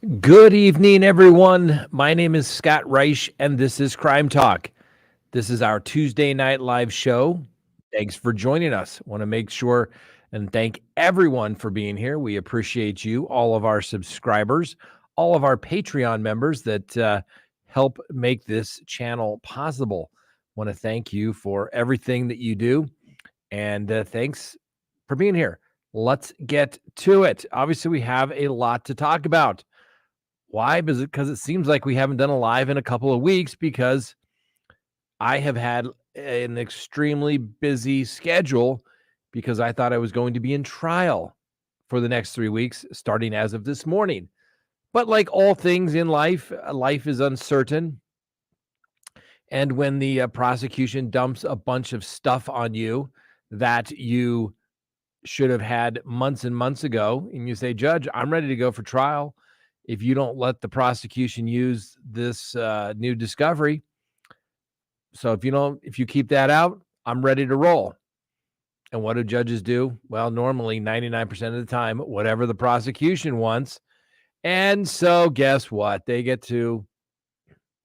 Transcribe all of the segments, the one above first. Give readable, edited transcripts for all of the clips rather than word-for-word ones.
Good evening, everyone. My name is Scott Reich, and this is Crime Talk. This is our Tuesday night live show. Thanks for joining us. Want to make sure and thank everyone for being here. We appreciate you, all of our subscribers, all of our Patreon members that help make this channel possible. Want to thank you for everything that you do, and thanks for being here. Let's get to it. Obviously, we have a lot to talk about. Why? Because it seems like we haven't done a live in a couple of weeks because I have had an extremely busy schedule because I thought I was going to be in trial for the next 3 weeks, starting as of this morning. But like all things in life, life is uncertain. And when the prosecution dumps a bunch of stuff on you that you should have had months and months ago, and you say, Judge, I'm ready to go for trial. If you don't let the prosecution use this new discovery, so if you keep that out, I'm ready to roll. And what do judges do? Well, normally 99% of the time, whatever the prosecution wants. And so guess what? They get to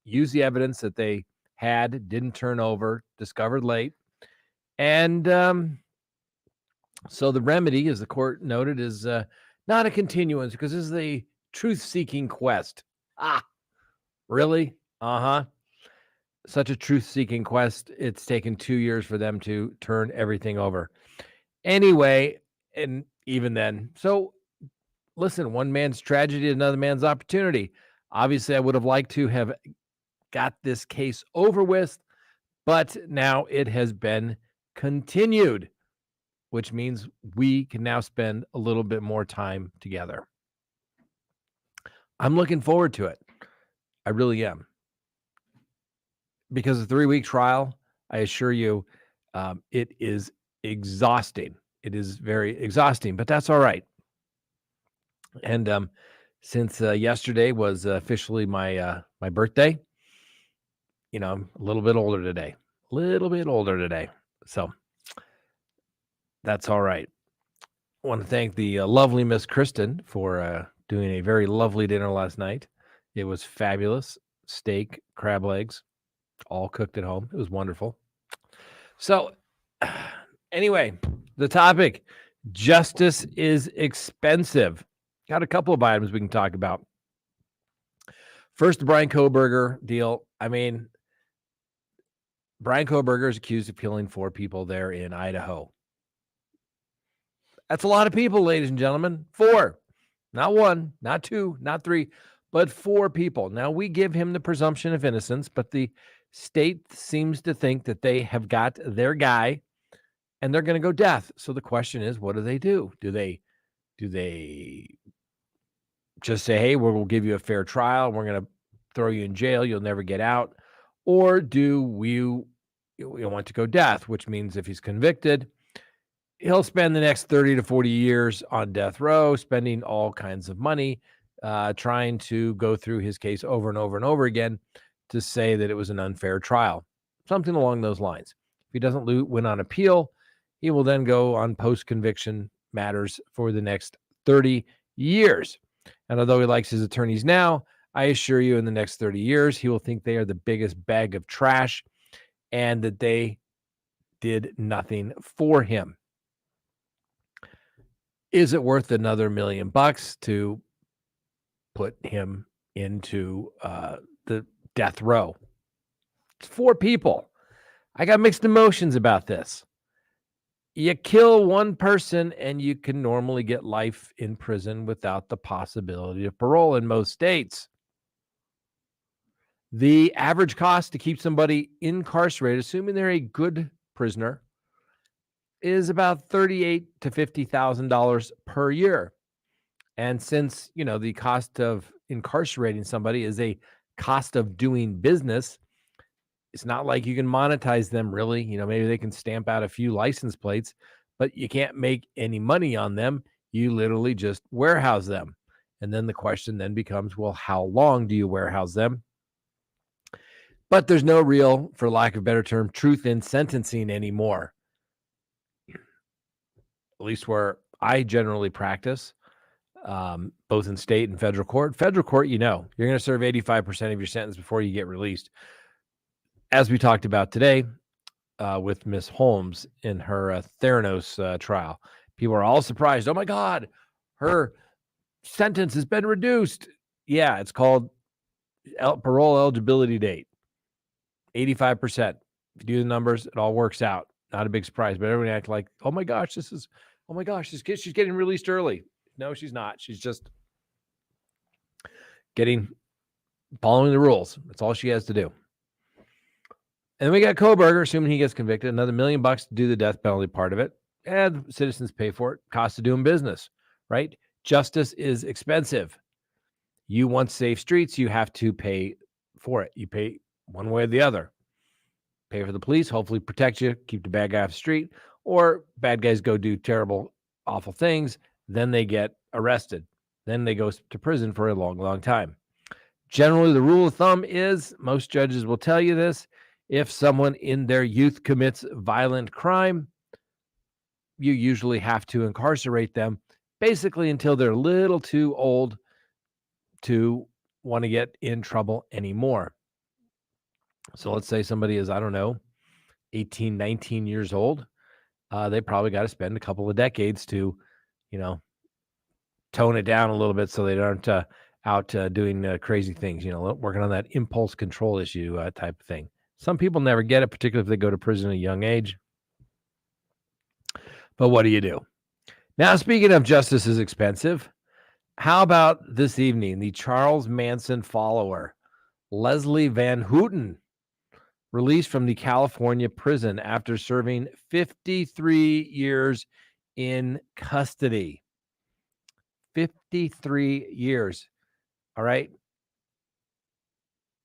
use the evidence that they had, didn't turn over, discovered late. And so the remedy, as the court noted, is not a continuance because this is a truth-seeking quest. Really? Uh-huh. Such a truth-seeking quest. It's taken 2 years for them to turn everything over. Anyway, and even then, so listen, one man's tragedy, another man's opportunity. Obviously, I would have liked to have got this case over with, but now it has been continued, which means we can now spend a little bit more time together. I'm looking forward to it. I really am. Because the 3-week trial, I assure you, it is exhausting. It is very exhausting, but that's all right. And since yesterday was officially my birthday, I'm a little bit older today. So that's all right. I want to thank the lovely Miss Kristen for doing a very lovely dinner last night. It was fabulous. Steak, crab legs, all cooked at home. It was wonderful. So anyway, the topic, justice is expensive. Got a couple of items we can talk about. First, the Brian Kohberger deal. I mean, Brian Kohberger is accused of killing 4 people there in Idaho. That's a lot of people, ladies and gentlemen. 4. Not 1, not 2, not 3, but 4 people. Now, we give him the presumption of innocence, but the state seems to think that they have got their guy and they're going to go death. So the question is, what do they do? Do they just say, hey, we'll give you a fair trial, we're going to throw you in jail, you'll never get out? Or do we want to go death, which means if he's convicted, he'll spend the next 30 to 40 years on death row, spending all kinds of money, trying to go through his case over and over and over again to say that it was an unfair trial, something along those lines. If he doesn't win on appeal, he will then go on post-conviction matters for the next 30 years. And although he likes his attorneys now, I assure you in the next 30 years, he will think they are the biggest bag of trash and that they did nothing for him. Is it worth another $1 million to put him into the death row? It's 4 people. I got mixed emotions about this. You kill one person and you can normally get life in prison without the possibility of parole in most states. The average cost to keep somebody incarcerated, assuming they're a good prisoner, is about $38,000 to $50,000 per year. And since, the cost of incarcerating somebody is a cost of doing business, it's not like you can monetize them really. Maybe they can stamp out a few license plates, but you can't make any money on them. You literally just warehouse them. And then the question then becomes, well, how long do you warehouse them? But there's no real, for lack of a better term, truth in sentencing anymore. At least where I generally practice. both in state and federal court. Federal court, you're going to serve 85% of your sentence before you get released. As we talked about today with Miss Holmes in her Theranos trial, people are all surprised. Oh my God, her sentence has been reduced. Yeah, it's called parole eligibility date, 85%. If you do the numbers, it all works out. Not a big surprise, but everyone act like, oh my gosh, she's getting released early. No, she's not. She's just following the rules. That's all she has to do. And then we got Koberger, assuming he gets convicted, another $1 million to do the death penalty part of it. And citizens pay for it. Cost of doing business, right? Justice is expensive. You want safe streets, you have to pay for it. You pay one way or the other. Pay for the police, hopefully protect you, keep the bad guy off the street, or bad guys go do terrible, awful things. Then they get arrested. Then they go to prison for a long, long time. Generally, the rule of thumb is, most judges will tell you this, if someone in their youth commits violent crime, you usually have to incarcerate them basically until they're a little too old to want to get in trouble anymore. So let's say somebody is, 18, 19 years old. They probably got to spend a couple of decades to, tone it down a little bit so they aren't out doing crazy things, working on that impulse control issue type of thing. Some people never get it, particularly if they go to prison at a young age. But what do you do? Now, speaking of justice is expensive, how about this evening, the Charles Manson follower, Leslie Van Houten, released from the California prison after serving 53 years in custody. 53 years. All right.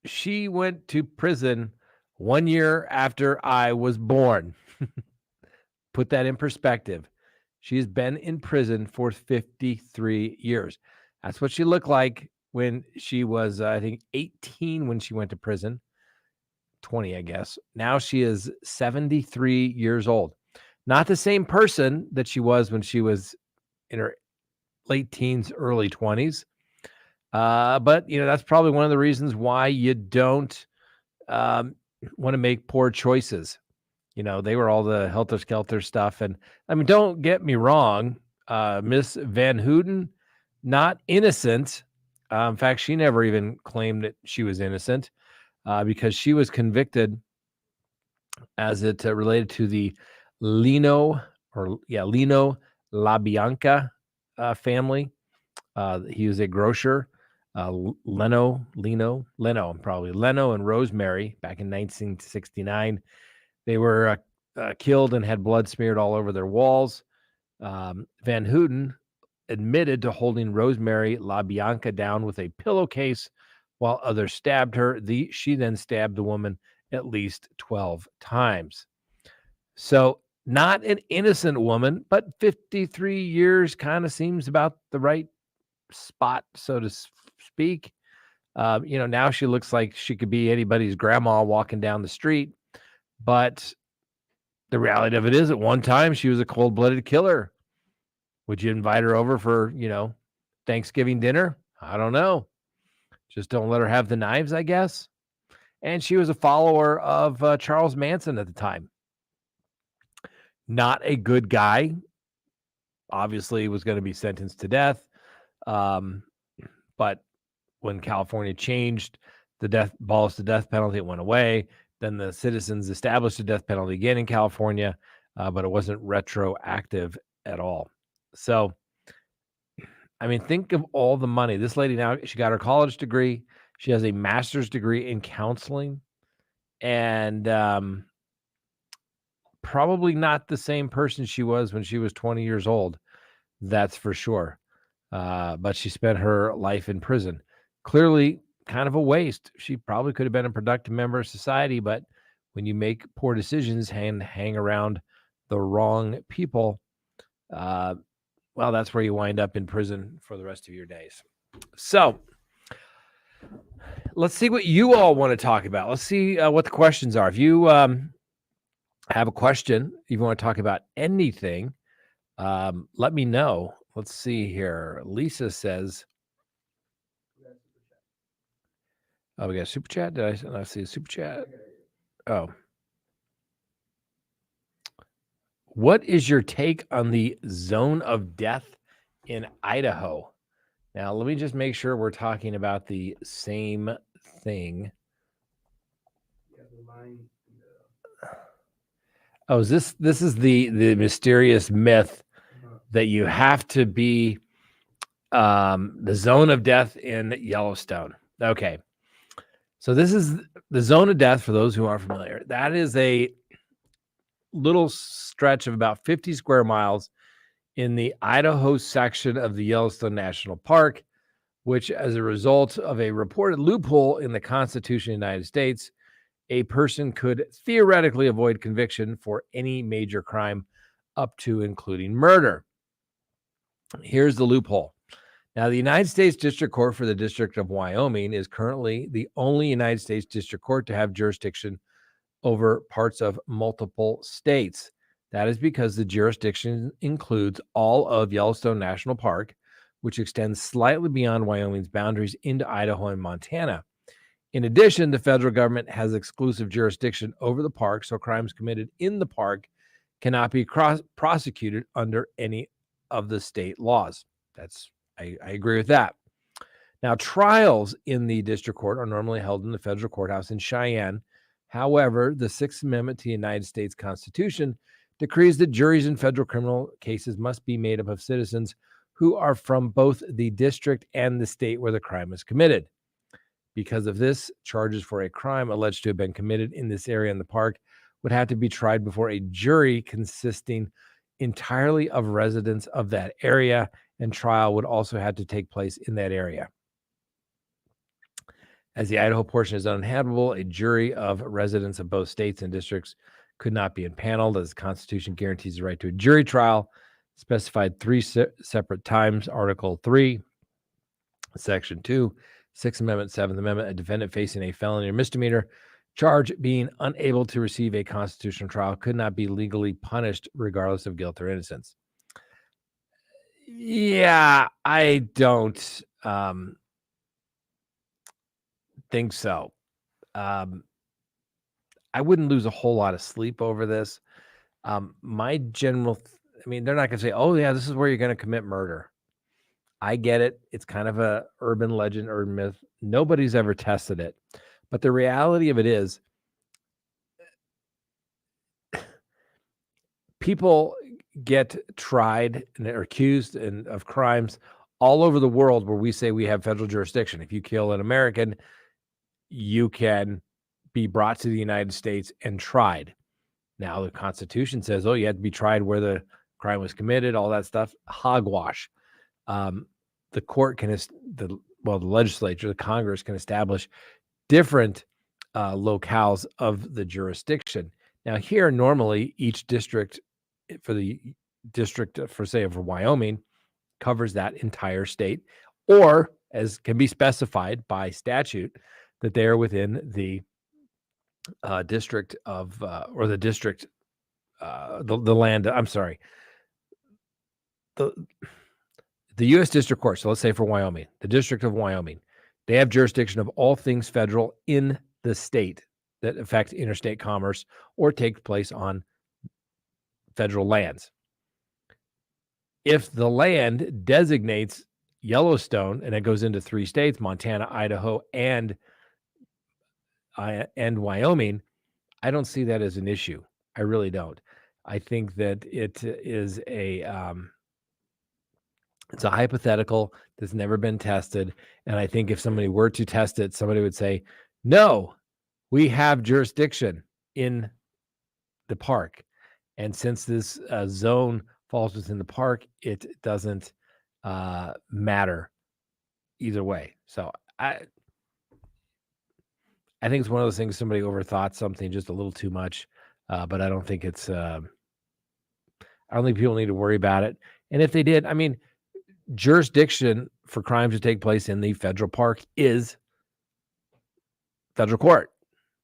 She went to prison 1 year after I was born. Put that in perspective. She's been in prison for 53 years. That's what she looked like when she was, 18 when she went to prison. 20, I guess. Now she is 73 years old. Not the same person that she was when she was in her late teens, early 20s. But, that's probably one of the reasons why you don't want to make poor choices. They were all the helter-skelter stuff. And, don't get me wrong, Miss Van Houten, not innocent. In fact, she never even claimed that she was innocent because she was convicted as it related to the Lino LaBianca family. He was a grocer. Leno and Rosemary back in 1969. They were killed and had blood smeared all over their walls. Van Houten admitted to holding Rosemary LaBianca down with a pillowcase while others stabbed her. She then stabbed the woman at least 12 times. So not an innocent woman, but 53 years kind of seems about the right spot, so to speak. Now she looks like she could be anybody's grandma walking down the street. But the reality of it is, at one time, she was a cold-blooded killer. Would you invite her over for, Thanksgiving dinner? I don't know. Just don't let her have the knives, I guess. And she was a follower of Charles Manson at the time. Not a good guy. Obviously, was going to be sentenced to death. But when California changed abolished the death penalty, it went away. Then the citizens established a death penalty again in California, but it wasn't retroactive at all. So, think of all the money. This lady now, she got her college degree. She has a master's degree in counseling, and probably not the same person she was when she was 20 years old. That's for sure. But she spent her life in prison. Clearly kind of a waste. She probably could have been a productive member of society, but when you make poor decisions and hang around the wrong people, that's where you wind up in prison for the rest of your days. So let's see what you all want to talk about. Let's see what the questions are. If you have a question, if you want to talk about anything, let me know. Let's see here. Lisa says, oh, we got a super chat. Did I see a super chat? Oh. What is your take on the zone of death in Idaho? Now, let me just make sure we're talking about the same thing. Oh, this is the mysterious myth that you have to be the zone of death in Yellowstone. Okay. So this is the zone of death for those who aren't familiar. That is a little stretch of about 50 square miles in the Idaho section of the Yellowstone National Park, which, as a result of a reported loophole in the Constitution of the United States, a person could theoretically avoid conviction for any major crime up to including murder. Here's the loophole. Now, the United States District Court for the District of Wyoming is currently the only United States District Court to have jurisdiction over parts of multiple states. That is because the jurisdiction includes all of Yellowstone National Park, which extends slightly beyond Wyoming's boundaries into Idaho and Montana. In addition, the federal government has exclusive jurisdiction over the park, so crimes committed in the park cannot be prosecuted under any of the state laws. I agree with that. Now, trials in the district court are normally held in the federal courthouse in Cheyenne. However, the Sixth Amendment to the United States Constitution decrees that juries in federal criminal cases must be made up of citizens who are from both the district and the state where the crime is committed. Because of this, charges for a crime alleged to have been committed in this area in the park would have to be tried before a jury consisting entirely of residents of that area, and trial would also have to take place in that area. As the Idaho portion is uninhabitable, a jury of residents of both states and districts could not be impaneled, as the Constitution guarantees the right to a jury trial, specified 3 separate times. Article 3, Section 2, Sixth Amendment, Seventh Amendment, a defendant facing a felony or misdemeanor charge being unable to receive a constitutional trial could not be legally punished regardless of guilt or innocence. Yeah, I don't think so. I wouldn't lose a whole lot of sleep over this. My general, they're not going to say, oh yeah, this is where you're going to commit murder. I get it. It's kind of a urban legend, urban myth. Nobody's ever tested it. But the reality of it is, people get tried and are accused of crimes all over the world where we say we have federal jurisdiction. If you kill an American, you can be brought to the United States and tried. Now, the Constitution says, oh, you have to be tried where the crime was committed, all that stuff. Hogwash. The court can, the legislature, the Congress can establish different locales of the jurisdiction. Now, here, normally, each district for the district, for Wyoming, covers that entire state, or as can be specified by statute, that they are within the district of, or the district, the land. I'm sorry. The U.S. District Court, so let's say for Wyoming, the District of Wyoming, they have jurisdiction of all things federal in the state that affect interstate commerce or take place on federal lands. If the land designates Yellowstone and it goes into 3 states, Montana, Idaho, and Wyoming, I don't see that as an issue. I really don't. I think that it is it's a hypothetical that's never been tested. And I think if somebody were to test it, somebody would say, no, we have jurisdiction in the park. And since this zone falls within the park, it doesn't matter either way. So I think it's one of those things, somebody overthought something just a little too much, but I don't think it's, I don't think people need to worry about it. And if they did, jurisdiction for crimes to take place in the federal park is federal court.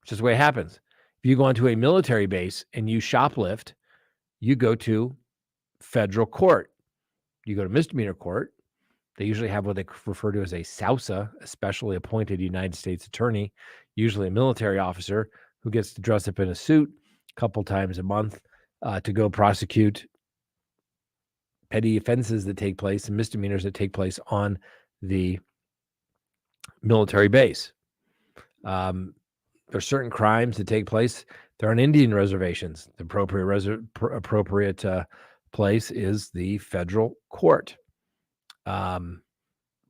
It's just the way it happens. If you go onto a military base and you shoplift, you go to federal court. You go to misdemeanor court, they usually have what they refer to as a SAUSA, a specially appointed United States attorney, usually a military officer who gets to dress up in a suit a couple times a month to go prosecute petty offenses that take place and misdemeanors that take place on the military base. There's certain crimes that take place. They're on Indian reservations. The appropriate place is the federal court. I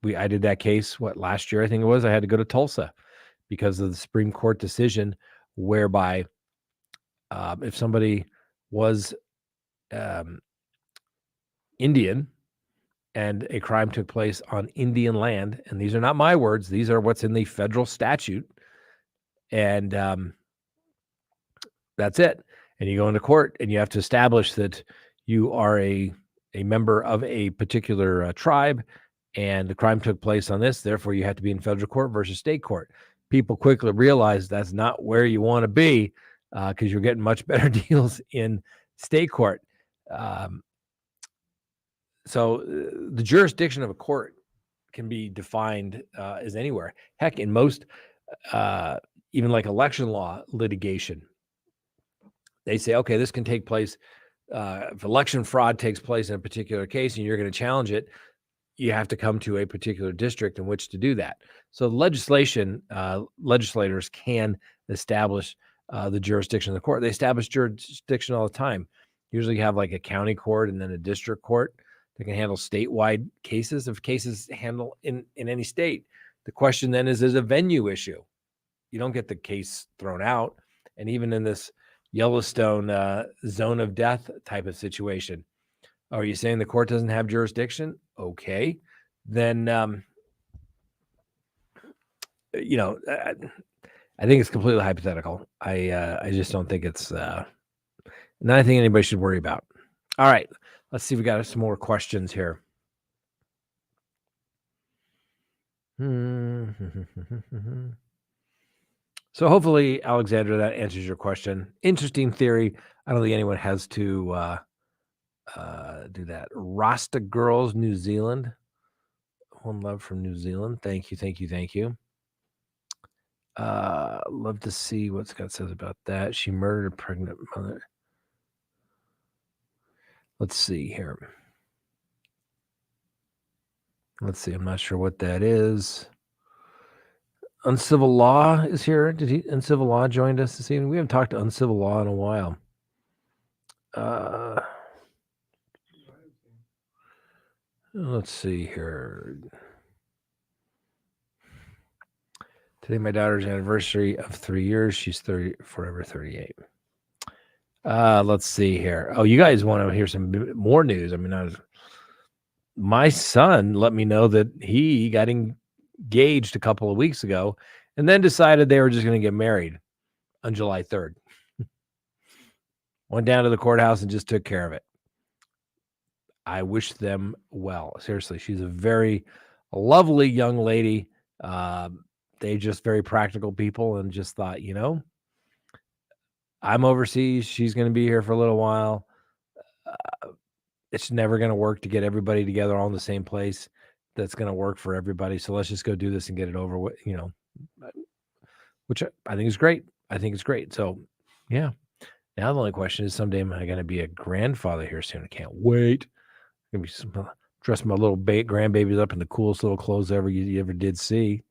did that case last year, I think it was. I had to go to Tulsa because of the Supreme Court decision whereby if somebody was Indian and a crime took place on Indian land, and these are not my words, these are what's in the federal statute, and that's it. And you go into court and you have to establish that you are a member of a particular tribe, and the crime took place on this, therefore you have to be in federal court versus state court. People quickly realize that's not where you want to be because you're getting much better deals in state court. So the jurisdiction of a court can be defined as anywhere. Heck, in most, even like election law litigation, they say, okay, this can take place. If election fraud takes place in a particular case and you're going to challenge it, you have to come to a particular district in which to do that. So legislators can establish the jurisdiction of the court. They establish jurisdiction all the time. Usually you have like a county court and then a district court that can handle statewide cases. If cases handle in any state, the question then is a venue issue. You don't get the case thrown out. And even in this Yellowstone zone of death type of situation, are you saying the court doesn't have jurisdiction? Okay, then I think it's completely hypothetical. I just don't think it's not anything anybody should worry about. All right, let's see if we got some more questions here. So hopefully, Alexandra, that answers your question. Interesting theory. I don't think anyone has to do that. Rasta Girls, New Zealand. One love from New Zealand. Thank you. Love to see what Scott says about that. She murdered a pregnant mother. Let's see here. Let's see. I'm not sure what that is. Uncivil Law is here. Did Uncivil Law joined us this evening? We haven't talked to Uncivil Law in a while. Let's see here. Today, my daughter's anniversary of 3 years. She's 30, forever 38. Let's see here. Oh, you guys want to hear some more news? I mean, my son let me know that he got engaged a couple of weeks ago and then decided they were just going to get married on July 3rd. Went down to the courthouse and just took care of it. I wish them well. Seriously, she's a very lovely young lady. They just very practical people and just thought, I'm overseas. She's going to be here for a little while. It's never going to work to get everybody together all in the same place. That's going to work for everybody. So let's just go do this and get it over with, which I think is great. So, yeah. Now the only question is, someday am I going to be a grandfather here soon? I can't wait. I'm going to be dress my little grandbabies up in the coolest little clothes you ever did see.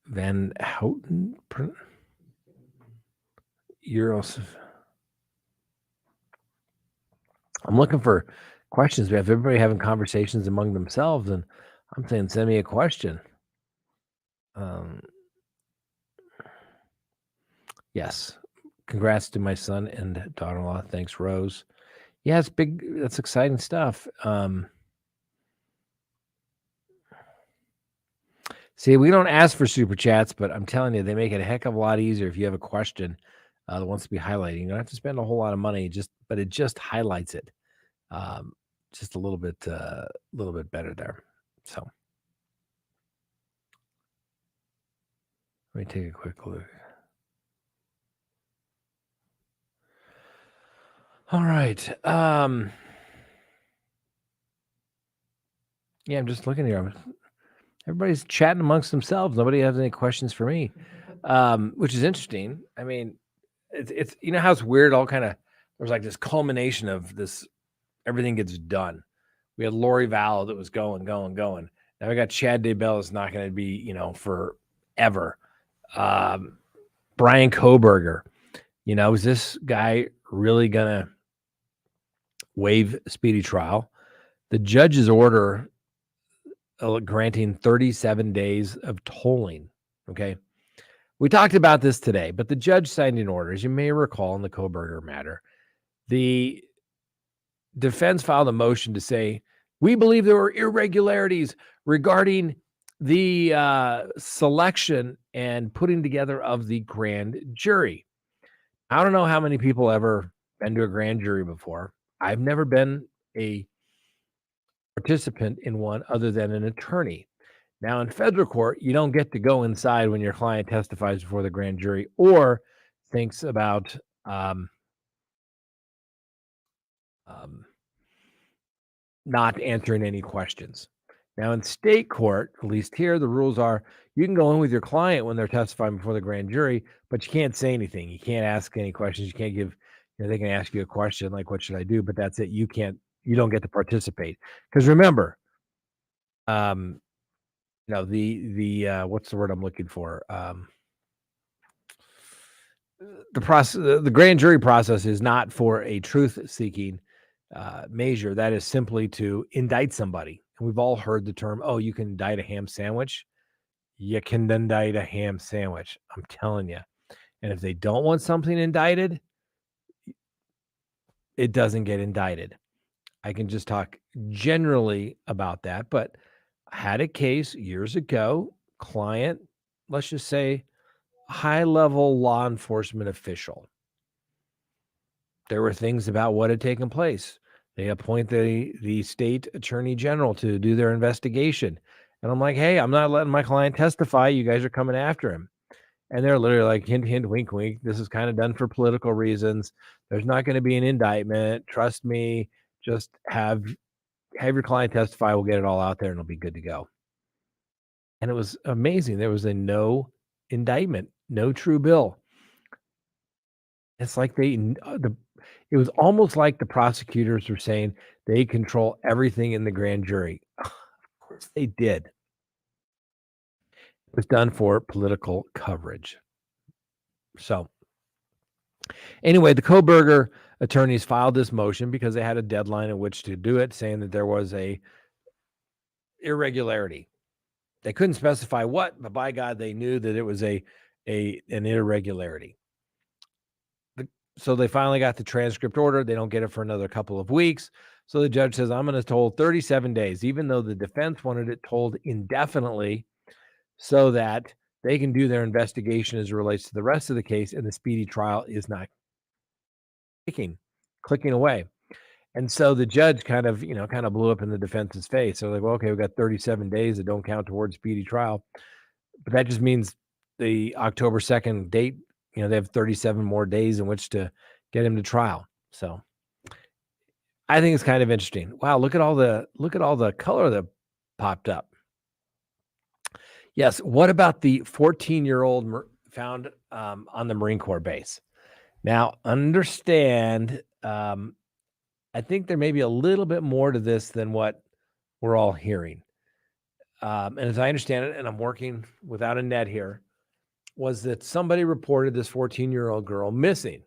Van Houten, I'm looking for questions. We have everybody having conversations among themselves, and I'm saying, send me a question. Yes. Congrats to my son and daughter-in-law. Thanks, Rose. Yeah, it's big. That's exciting stuff. See, we don't ask for super chats, but I'm telling you, they make it a heck of a lot easier if you have a question that wants to be highlighted. You don't have to spend a whole lot of money, but it just highlights it just a little bit better there. So let me take a quick look. All right. Yeah, I'm just looking here. Everybody's chatting amongst themselves. Nobody has any questions for me, which is interesting. I mean, it's how it's weird. All kind of there's like this culmination of this. Everything gets done. We had Lori Vallow that was going, going, going. Now we got Chad Daybell is not going to be, forever. Um, Brian Koberger, is this guy really going to waive speedy trial? The judge's order granting 37 days of tolling. Okay. We talked about this today, but the judge signed an order. As you may recall in the Koberger matter, the defense filed a motion to say, we believe there were irregularities regarding the selection and putting together of the grand jury. I don't know how many people ever been to a grand jury before. I've never been a participant in one other than an attorney. Now, in federal court, you don't get to go inside when your client testifies before the grand jury or thinks about um, um, not answering any questions. Now, in state court, at least here, the rules are you can go in with your client when they're testifying before the grand jury, but you can't say anything. You can't ask any questions. You can't give, they can ask you a question like, what should I do? But that's it. You don't get to participate. Because remember, um, what's the word I'm looking for? The process, the grand jury process is not for a truth seeking measure. That is simply to indict somebody. And we've all heard the term, oh, you can indict a ham sandwich. You can indict a ham sandwich. I'm telling you. And if they don't want something indicted, it doesn't get indicted. I can just talk generally about that, but I had a case years ago, client, let's just say high level law enforcement official. There were things about what had taken place. They appoint the state attorney general to do their investigation. And I'm like, hey, I'm not letting my client testify. You guys are coming after him. And they're literally like, hint, hint, wink, wink. This is kind of done for political reasons. There's not going to be an indictment. Trust me. Just have your client testify. We'll get it all out there and it'll be good to go. And it was amazing. There was a no indictment, no true bill. It's like it was almost like the prosecutors were saying they control everything in the grand jury. Of course they did. It was done for political coverage. So anyway, the Koberger attorneys filed this motion because they had a deadline in which to do it, saying that there was a irregularity. They couldn't specify what, but by God, they knew that it was an irregularity. So they finally got the transcript order. They don't get it for another couple of weeks. So the judge says, I'm going to toll 37 days, even though the defense wanted it tolled indefinitely so that they can do their investigation as it relates to the rest of the case. And the speedy trial is not clicking away. And so the judge kind of blew up in the defense's face. So like, well, okay, we've got 37 days that don't count towards speedy trial. But that just means the October 2nd date, they have 37 more days in which to get him to trial. So I think it's kind of interesting. Wow, look at all the color that popped up. Yes, what about the 14-year-old found on the Marine Corps base? Now, understand, I think there may be a little bit more to this than what we're all hearing. And as I understand it, and I'm working without a net here, was that somebody reported this 14-year-old girl missing.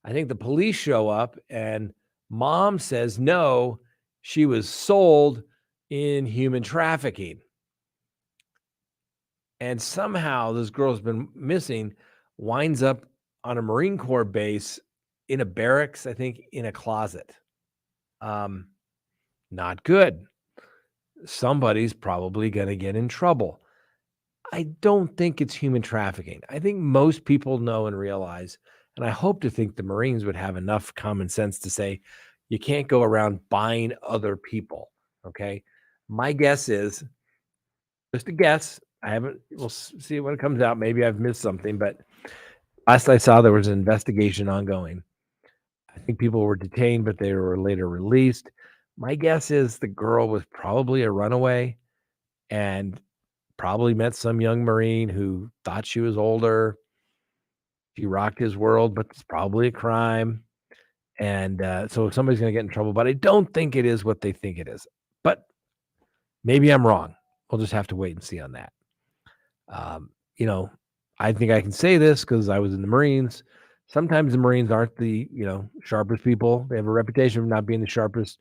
I think the police show up and mom says, no, she was sold in human trafficking. And somehow this girl's been missing, winds up on a Marine Corps base in a barracks, I think in a closet. Not good. Somebody's probably going to get in trouble. I don't think it's human trafficking. I think most people know and realize, and I hope to think the Marines would have enough common sense to say, you can't go around buying other people. Okay. My guess is just a guess. We'll see when it comes out. Maybe I've missed something, but last I saw, there was an investigation ongoing. I think people were detained, but they were later released. My guess is the girl was probably a runaway and probably met some young Marine who thought she was older. She rocked his world, but it's probably a crime. And so somebody's going to get in trouble, but I don't think it is what they think it is. But maybe I'm wrong. We'll just have to wait and see on that. Um, you know, I think I can say this because I was in the Marines. Sometimes the Marines aren't the sharpest people. They have a reputation for not being the sharpest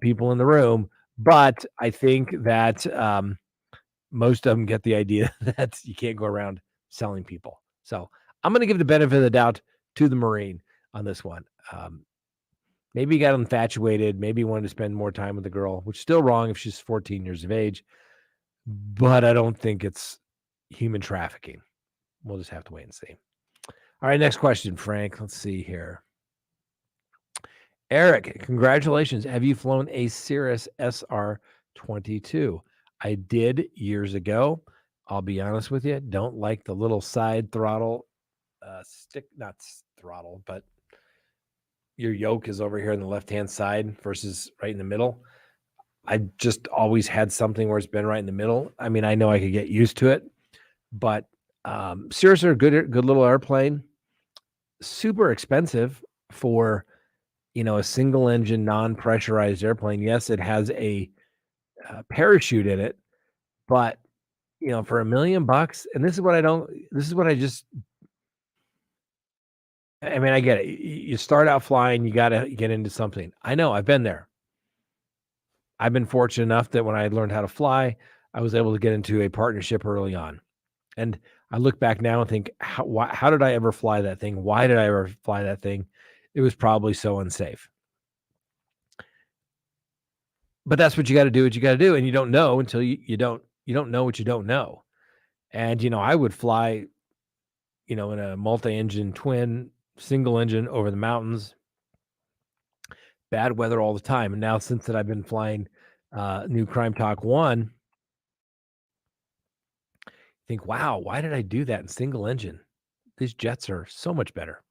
people in the room. But I think that most of them get the idea that you can't go around selling people. So I'm going to give the benefit of the doubt to the Marine on this one. Maybe he got infatuated. Maybe he wanted to spend more time with the girl, which is still wrong if she's 14 years of age. But I don't think it's human trafficking. We'll just have to wait and see. All right, next question, Frank. Let's see here. Eric, congratulations. Have you flown a Cirrus SR-22? I did years ago. I'll be honest with you. Don't like the little side throttle stick, not throttle, but your yoke is over here on the left-hand side versus right in the middle. I just always had something where it's been right in the middle. I mean, I know I could get used to it, but Cirrus are a good little airplane. Super expensive for a single engine non-pressurized airplane. Yes, it has a parachute in it, but for $1 million, and this is what I mean, I get it. You start out flying, you got to get into something. I know, I've been there. I've been fortunate enough that when I learned how to fly, I was able to get into a partnership early on. And I look back now and think, how did I ever fly that thing? Why did I ever fly that thing? It was probably so unsafe. But that's what you got to do. What you got to do, and you don't know until you don't know what you don't know. And I would fly, in a multi-engine twin single engine over the mountains, bad weather all the time. And now since that I've been flying new CrimeTalk 1, think, wow, why did I do that in single engine? These jets are so much better.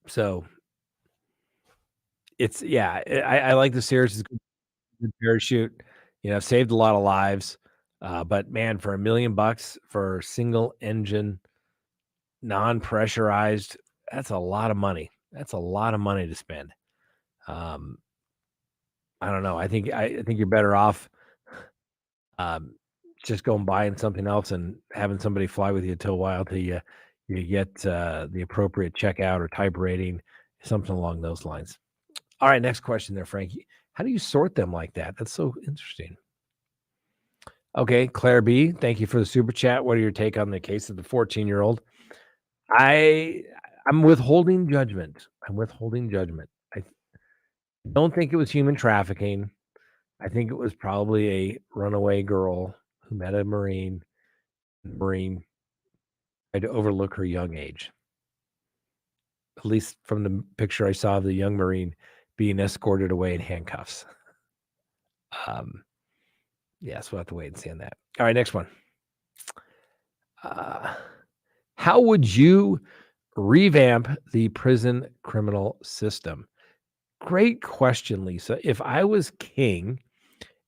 So it's I like the Cirrus. It's good parachute. Saved a lot of lives. But man, for $1 million for single engine, non-pressurized, that's a lot of money. That's a lot of money to spend. I don't know. I think you're better off just going buying something else and having somebody fly with you till a while till you get the appropriate checkout or type rating, something along those lines. All right, next question there, Frankie. How do you sort them like that? That's so interesting. Okay, Claire B, thank you for the super chat. What are your take on the case of the 14-year-old? I'm withholding judgment. I don't think it was human trafficking. I think it was probably a runaway girl who met a Marine. Marine tried to overlook her young age. At least from the picture I saw of the young Marine being escorted away in handcuffs. Yes, we'll have to wait and see on that. All right, next one. How would you revamp the prison criminal system? Great question, Lisa. If I was king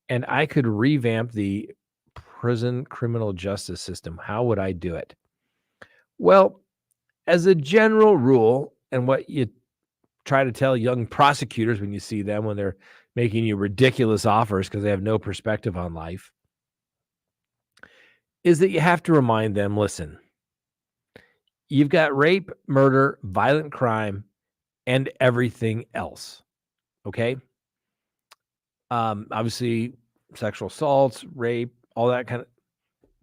and I could revamp the prison criminal justice system, how would I do it? Well, as a general rule, and what you try to tell young prosecutors when you see them when they're making you ridiculous offers because they have no perspective on life, is that you have to remind them, listen, you've got rape, murder, violent crime, and everything else. Okay? Obviously, sexual assaults, rape, all that kind of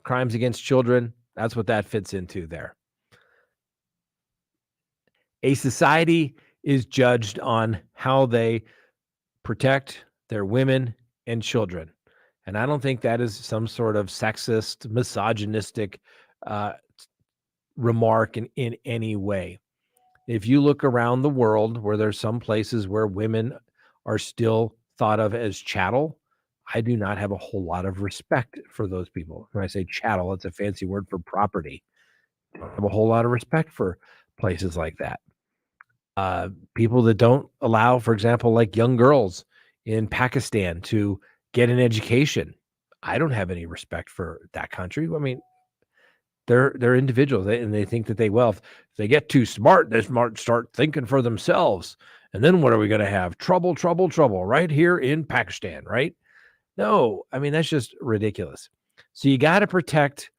crimes against children, that's what that fits into there. A society is judged on how they protect their women and children. And I don't think that is some sort of sexist, misogynistic remark in any way. If you look around the world where there's some places where women are still thought of as chattel, I do not have a whole lot of respect for those people. When I say chattel, it's a fancy word for property. I don't have a whole lot of respect for places like that. People that don't allow, for example, like young girls in Pakistan to get an education. I don't have any respect for that country. I mean, they're individuals, and they think that if they get too smart, they might start thinking for themselves. And then what are we going to have? Trouble, trouble, trouble right here in Pakistan, right? No, I mean, that's just ridiculous. So you got to protect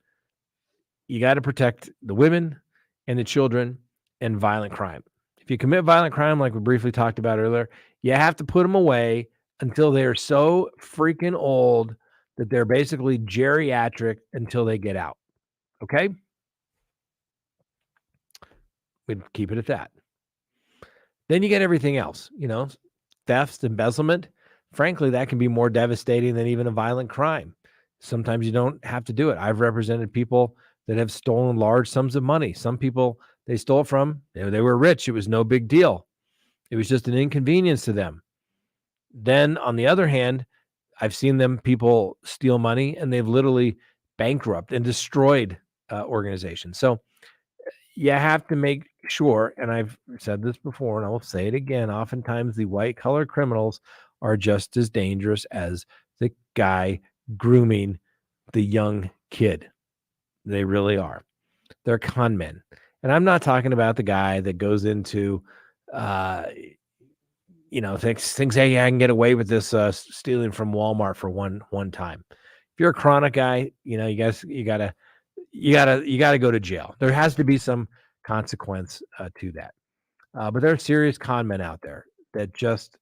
the women and the children and violent crime. If you commit violent crime, like we briefly talked about earlier, you have to put them away until they are so freaking old that they're basically geriatric until they get out. Okay? We'd keep it at that. Then you get everything else, thefts, embezzlement. Frankly, that can be more devastating than even a violent crime. Sometimes you don't have to do it. I've represented people that have stolen large sums of money. Some people they stole from, they were rich. It was no big deal. It was just an inconvenience to them. Then on the other hand, I've seen people steal money and they've literally bankrupted and destroyed organizations. So you have to make sure, and I've said this before and I will say it again, oftentimes the white collar criminals are just as dangerous as the guy grooming the young kid. They really are. They're con men. And I'm not talking about the guy that goes into, thinks, hey, I can get away with this stealing from Walmart for one time. If you're a chronic guy, you gotta go to jail. There has to be some consequence to that. But there are serious con men out there that just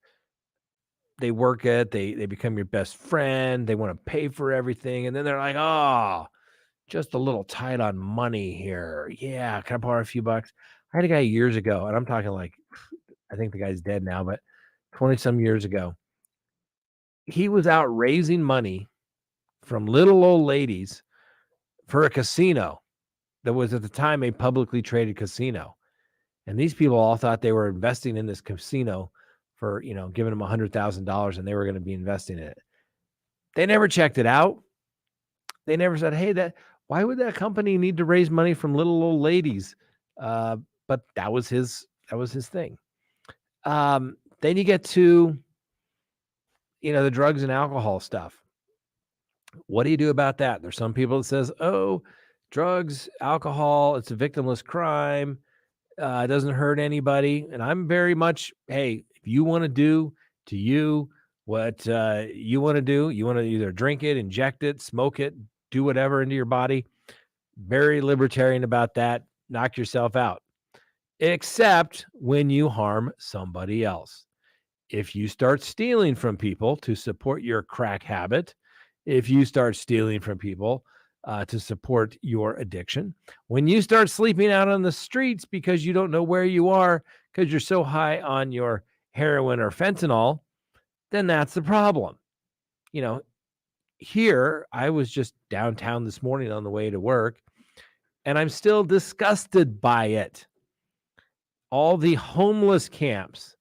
they work it. They become your best friend. They want to pay for everything, and then they're like, oh, just a little tight on money here. Yeah, can I borrow a few bucks? I had a guy years ago, and I'm talking like I think the guy's dead now, but 20 some years ago, he was out raising money from little old ladies for a casino that was at the time a publicly traded casino. And these people all thought they were investing in this casino for, giving them $100,000 and they were going to be investing in it. They never checked it out. They never said, hey, why would that company need to raise money from little old ladies? But that was his thing. Then you get to, the drugs and alcohol stuff. What do you do about that? There's some people that says, oh, drugs, alcohol, it's a victimless crime. It doesn't hurt anybody. And I'm very much, hey, if you want to do to you what you want to do, you want to either drink it, inject it, smoke it, do whatever into your body. Very libertarian about that. Knock yourself out. Except when you harm somebody else. If you start stealing from people to support your crack habit, if you start stealing from people to support your addiction, when you start sleeping out on the streets because you don't know where you are because you're so high on your heroin or fentanyl, then that's the problem. Here, I was just downtown this morning on the way to work, and I'm still disgusted by it. All the homeless camps.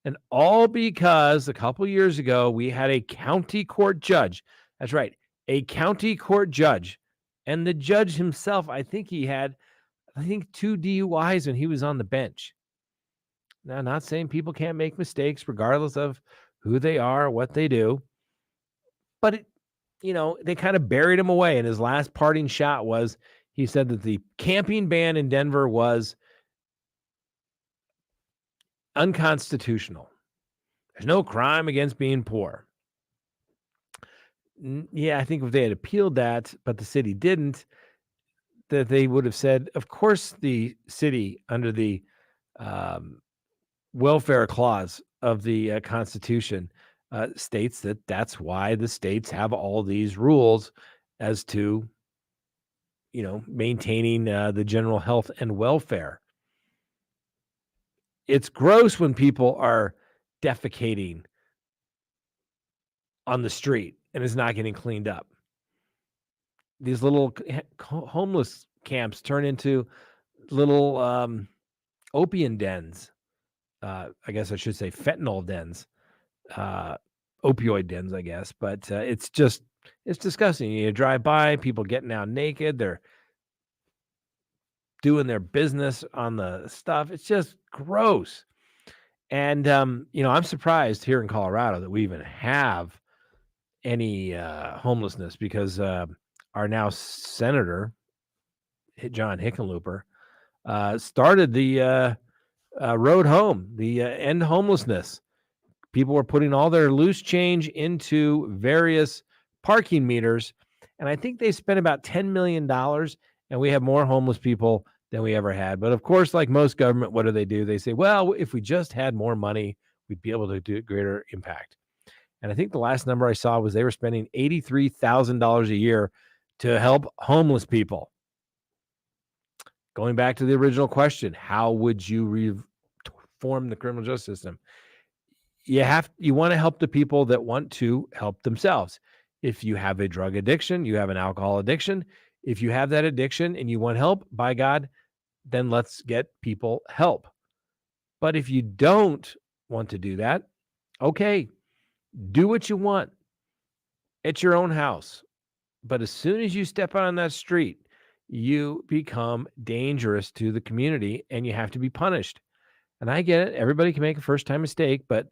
And all because a couple years ago, we had a county court judge. That's right, a county court judge. And the judge himself, I think he had, 2 DUIs when he was on the bench. Now, not saying people can't make mistakes regardless of who they are, what they do. But, they kind of buried him away. And his last parting shot was, he said that the camping ban in Denver was unconstitutional. There's no crime against being poor. Yeah, I think if they had appealed that, but the city didn't, that they would have said, of course, the city under the welfare clause of the Constitution states that that's why the states have all these rules as to, maintaining the general health and welfare. It's gross when people are defecating on the street and it's not getting cleaned up. These little homeless camps turn into little opium dens. I guess I should say fentanyl dens, opioid dens, I guess. But it's disgusting. You drive by, people getting out naked. They're doing their business on the stuff. It's just gross. And, I'm surprised here in Colorado that we even have any homelessness because our now senator, John Hickenlooper, started the road home, the end homelessness. People were putting all their loose change into various parking meters. And I think they spent about $10 million, and we have more homeless people than we ever had. But of course, like most government, what do? They say, well, if we just had more money, we'd be able to do greater impact. And I think the last number I saw was they were spending $83,000 a year to help homeless people. Going back to the original question, how would you reform the criminal justice system? You want to help the people that want to help themselves. If you have a drug addiction, you have an alcohol addiction, if you have that addiction and you want help, by God, then let's get people help. But if you don't want to do that, okay, do what you want at your own house. But as soon as you step out on that street, you become dangerous to the community and you have to be punished. And I get it. Everybody can make a first time mistake, but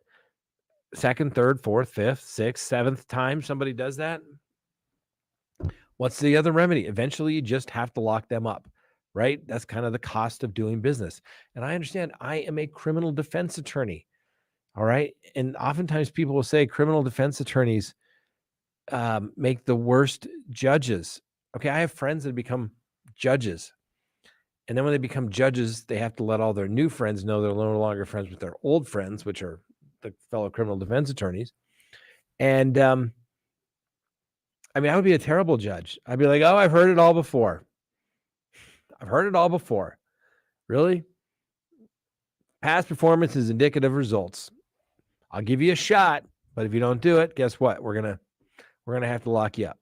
second, third, fourth, fifth, sixth, seventh time somebody does that, what's the other remedy? Eventually, you just have to lock them up, right? That's kind of the cost of doing business. And I understand I am a criminal defense attorney, all right? And oftentimes people will say criminal defense attorneys make the worst judges. Okay, I have friends that become judges. And then when they become judges, they have to let all their new friends know they're no longer friends with their old friends, which are the fellow criminal defense attorneys. And I would be a terrible judge. I'd be like, oh, I've heard it all before. I've heard it all before. Really? Past performance is indicative of results. I'll give you a shot, but if you don't do it, guess what? We're gonna have to lock you up.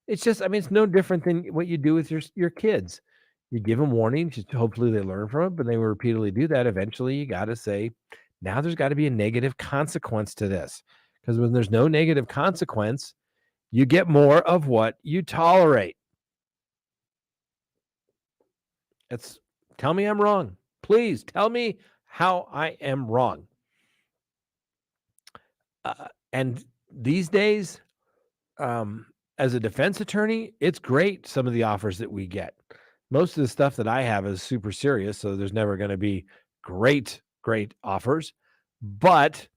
It's just, it's no different than what you do with your kids. You give them warnings, hopefully they learn from it, but they will repeatedly do that. Eventually, you got to say, now there's got to be a negative consequence to this. Because when there's no negative consequence, you get more of what you tolerate. Tell me I'm wrong. Please tell me how I am wrong. And these days, as a defense attorney, it's great, some of the offers that we get. Most of the stuff that I have is super serious, so there's never going to be great offers. But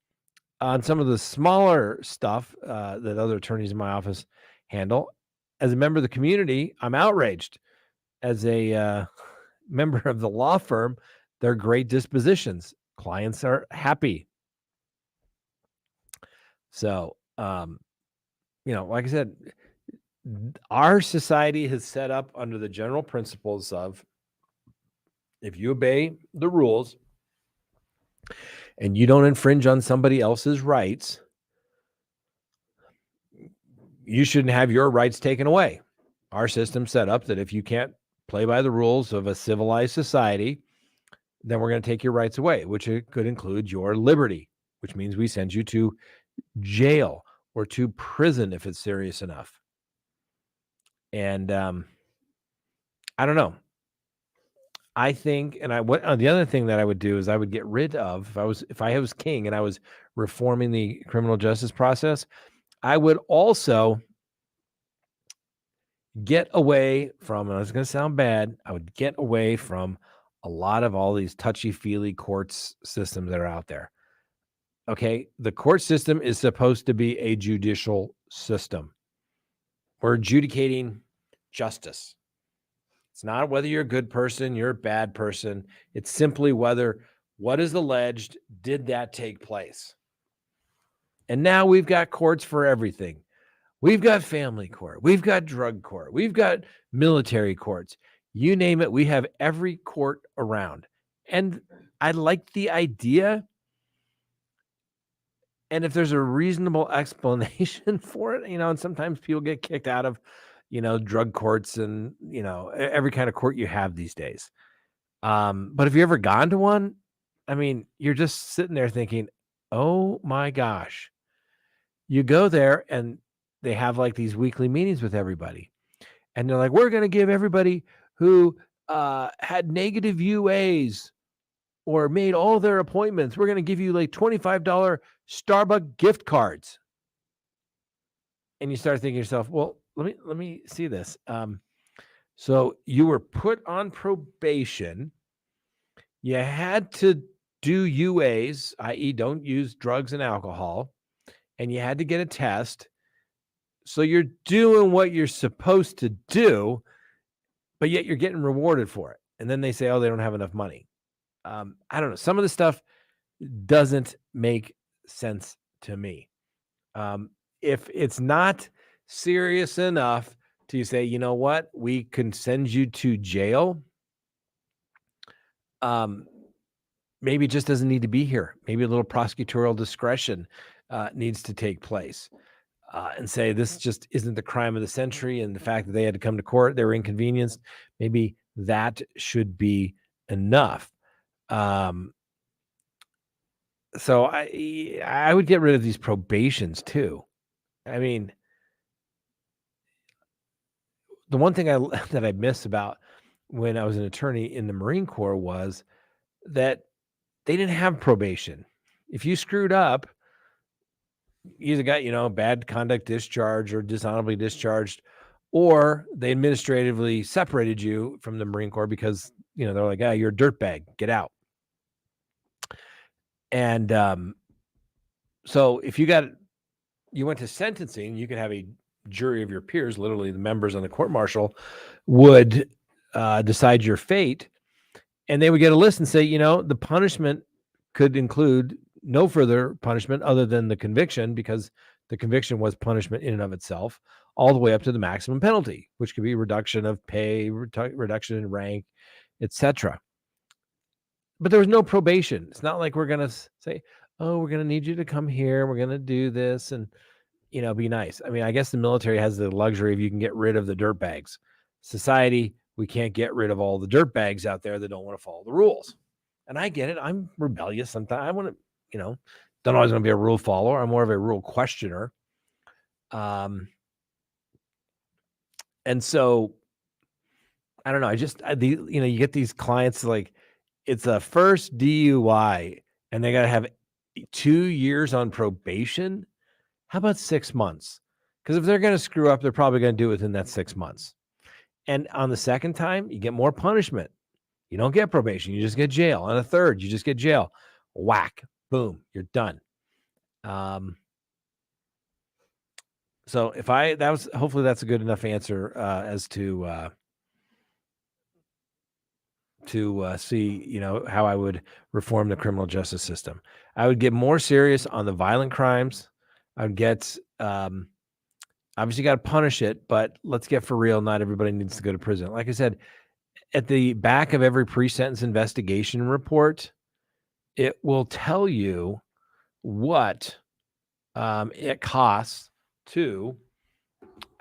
on some of the smaller stuff that other attorneys in my office handle, as a member of the community, I'm outraged. As a member of the law firm, they're great dispositions. Clients are happy. So, like I said, our society has set up under the general principles of if you obey the rules and you don't infringe on somebody else's rights, you shouldn't have your rights taken away. Our system set up that if you can't play by the rules of a civilized society, then we're going to take your rights away, which could include your liberty, which means we send you to jail or to prison if it's serious enough. And I don't know. I think, and the other thing that I would do is I would get rid of, if I was king and I was reforming the criminal justice process, I would also get away from, and it's going to sound bad, I would get away from a lot of all these touchy-feely courts systems that are out there. Okay, the court system is supposed to be a judicial system. We're adjudicating justice. It's not whether you're a good person, you're a bad person. It's simply whether what is alleged, did that take place? And now we've got courts for everything. We've got family court. We've got drug court. We've got military courts. You name it, we have every court around. And I like the idea. And if there's a reasonable explanation for it, and sometimes people get kicked out of, drug courts and, every kind of court you have these days. But have you ever gone to one? You're just sitting there thinking, oh my gosh. You go there and they have like these weekly meetings with everybody. And they're like, we're going to give everybody who had negative UAs or made all their appointments, we're going to give you like $25 Starbucks gift cards. And you start thinking to yourself, well, let me see this. So you were put on probation. You had to do UAs, i.e., don't use drugs and alcohol, and you had to get a test. So you're doing what you're supposed to do, but yet you're getting rewarded for it. And then they say, oh, they don't have enough money. I don't know. Some of the stuff doesn't make sense to me. If it's not serious enough to say, you know what, we can send you to jail, maybe it just doesn't need to be here. Maybe a little prosecutorial discretion needs to take place and say this just isn't the crime of the century, and the fact that they had to come to court, they were inconvenienced, maybe that should be enough. So I would get rid of these probations too. I mean, the one thing that I miss about when I was an attorney in the Marine Corps was that they didn't have probation. If you screwed up, you either got, bad conduct discharge or dishonorably discharged, or they administratively separated you from the Marine Corps because, they're like, you're a dirtbag, get out. And so if you went to sentencing, you could have a jury of your peers, literally the members on the court martial, would decide your fate. And they would get a list and say, the punishment could include no further punishment other than the conviction, because the conviction was punishment in and of itself, all the way up to the maximum penalty, which could be reduction of pay, reduction in rank, etc. But there was no probation. It's not like we're going to say, oh, we're going to need you to come here, we're going to do this and, be nice. I mean, I guess the military has the luxury of you can get rid of the dirt bags. Society, we can't get rid of all the dirt bags out there that don't want to follow the rules. And I get it. I'm rebellious sometimes. I want to, don't always want to be a rule follower. I'm more of a rule questioner. And so I don't know. You get these clients like it's a first DUI and they got to have 2 years on probation. How about 6 months? Because if they're going to screw up, they're probably going to do it within that 6 months. And on the second time, you get more punishment. You don't get probation. You just get jail. On a third, you just get jail. Whack. Boom. You're done. So hopefully that's a good enough answer as to see, how I would reform the criminal justice system. I would get more serious on the violent crimes. I would get, obviously got to punish it, but let's get for real. Not everybody needs to go to prison. Like I said, at the back of every pre-sentence investigation report, it will tell you what it costs to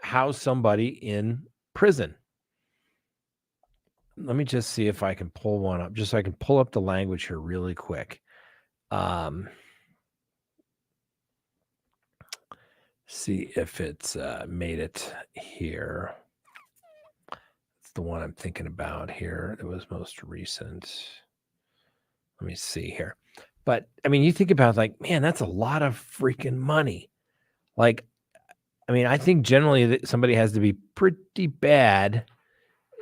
house somebody in prison. Let me just see if I can pull one up, just so I can pull up the language here really quick. See if it's made it here. It's the one I'm thinking about here. It was most recent. Let me see here. But I mean, you think about like, man, that's a lot of freaking money. Like, I mean, I think generally that somebody has to be pretty bad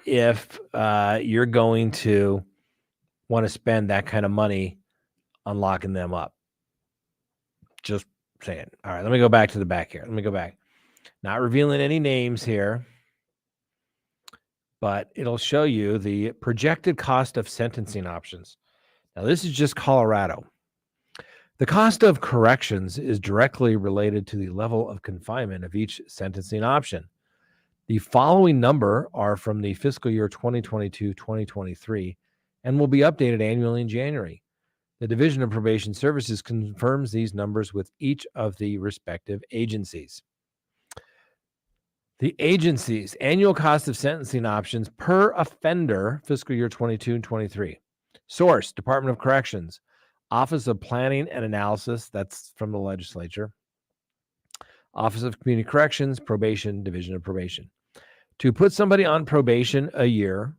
if you're going to want to spend that kind of money on locking them up. Just saying. All right, let me go back to the back here. Let me go back. Not revealing any names here, but it'll show you the projected cost of sentencing options. Now, this is just Colorado. The cost of corrections is directly related to the level of confinement of each sentencing option. The following number are from the fiscal year 2022-2023 and will be updated annually in January. The Division of Probation Services confirms these numbers with each of the respective agencies. The agency's annual cost of sentencing options per offender, fiscal year 22 and 23. Source, Department of Corrections, Office of Planning and Analysis, that's from the legislature. Office of Community Corrections, Probation, Division of Probation. To put somebody on probation a year,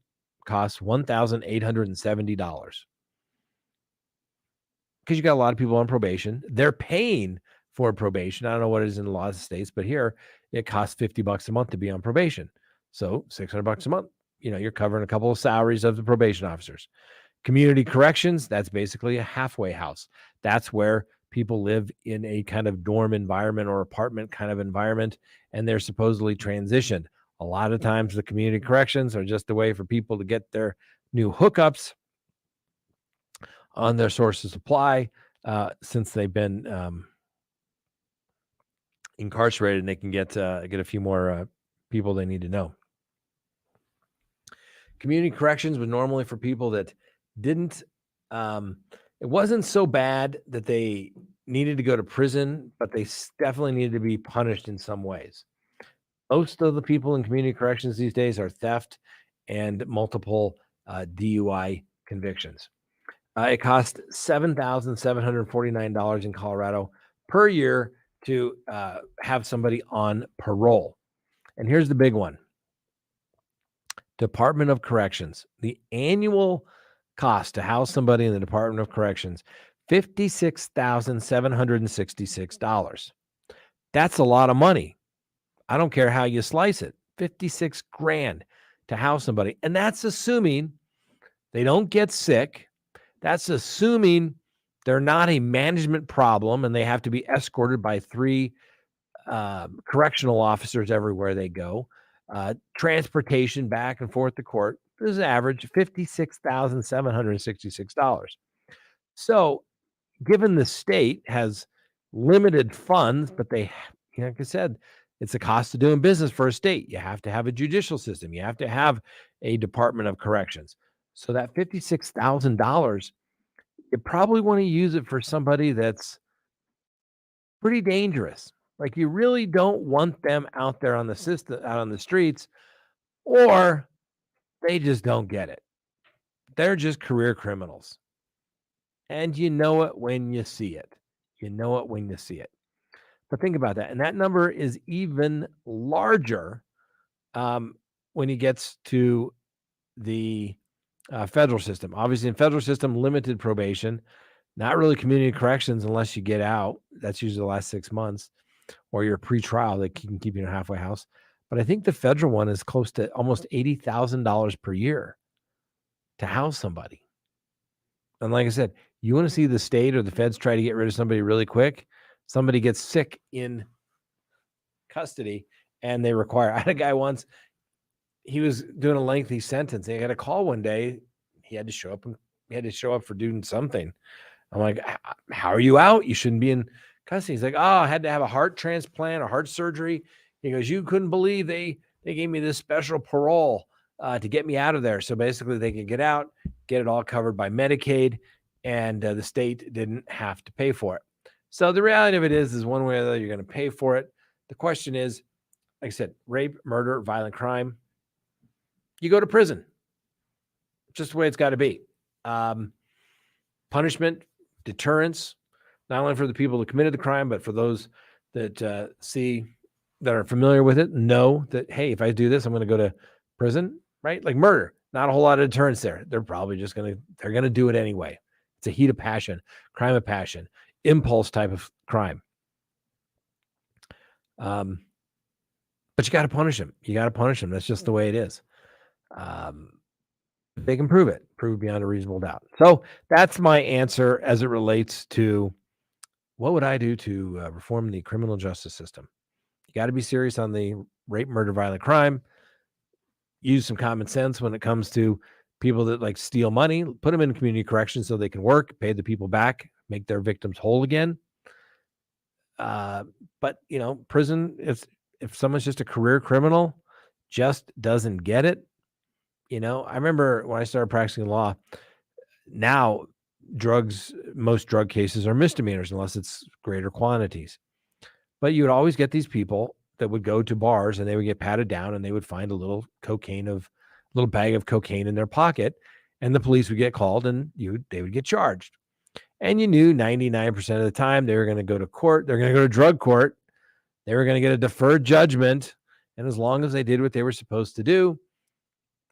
costs $1,870 because you got a lot of people on probation. They're paying for probation. I don't know what it is in a lot of states, but here it costs $50 a month to be on probation. So $600 a month. You're covering a couple of salaries of the probation officers. Community corrections, that's basically a halfway house. That's where people live in a kind of dorm environment or apartment kind of environment, and they're supposedly transitioned. A lot of times the community corrections are just a way for people to get their new hookups on their source of supply since they've been incarcerated, and they can get a few more people they need to know. Community corrections was normally for people that didn't it wasn't so bad that they needed to go to prison, but they definitely needed to be punished in some ways. Most of the people in community corrections these days are theft and multiple DUI convictions. It costs $7,749 in Colorado per year to have somebody on parole. And here's the big one. Department of Corrections. The annual cost to house somebody in the Department of Corrections, $56,766. That's a lot of money. I don't care how you slice it. 56 grand to house somebody. And that's assuming they don't get sick. That's assuming they're not a management problem and they have to be escorted by 3 correctional officers everywhere they go. Transportation back and forth to court. This is average $56,766. So, given the state has limited funds, but they, like I said, it's a cost of doing business for a state. You have to have a judicial system. You have to have a Department of Corrections. So that $56,000, you probably want to use it for somebody that's pretty dangerous. Like you really don't want them out there on the system, out on the streets, or they just don't get it. They're just career criminals. And you know it when you see it. You know it when you see it. But think about that. And that number is even larger when he gets to the federal system. Obviously, in federal system, limited probation, not really community corrections unless you get out. That's usually the last 6 months, or you're pre-trial. They can keep you in a halfway house. But I think the federal one is close to almost $80,000 per year to house somebody. And like I said, you want to see the state or the feds try to get rid of somebody really quick. Somebody gets sick in custody and they require. I had a guy once, he was doing a lengthy sentence. He got a call one day. He had to show up for doing something. I'm like, how are you out? You shouldn't be in custody. He's like, oh, I had to have a heart transplant, a heart surgery. He goes, you couldn't believe they gave me this special parole to get me out of there. So basically they could get out, get it all covered by Medicaid, and the state didn't have to pay for it. So the reality of it is one way or the other, you're going to pay for it. The question is, like I said, rape, murder, violent crime, you go to prison. Just the way it's got to be. Punishment, deterrence, not only for the people who committed the crime, but for those that that are familiar with it, know that, hey, if I do this, I'm going to go to prison, right? Like murder, not a whole lot of deterrence there. They're probably just they're going to do it anyway. It's a heat of passion, crime of passion, impulse type of crime. But you got to punish them. You got to punish them. That's just the way it is. They can prove it beyond a reasonable doubt. So that's my answer as it relates to what would I do to reform the criminal justice system. You got to be serious on the rape, murder, violent crime. Use some common sense when it comes to people that like steal money. Put them in community corrections so they can work, pay the people back, make their victims whole again. But prison, if someone's just a career criminal, just doesn't get it. I remember when I started practicing law, now most drug cases are misdemeanors unless it's greater quantities. But you would always get these people that would go to bars and they would get patted down and they would find a little bag of cocaine in their pocket, and the police would get called and they would get charged. And you knew 99% of the time they were going to go to court. They're going to go to drug court. They were going to get a deferred judgment. And as long as they did what they were supposed to do,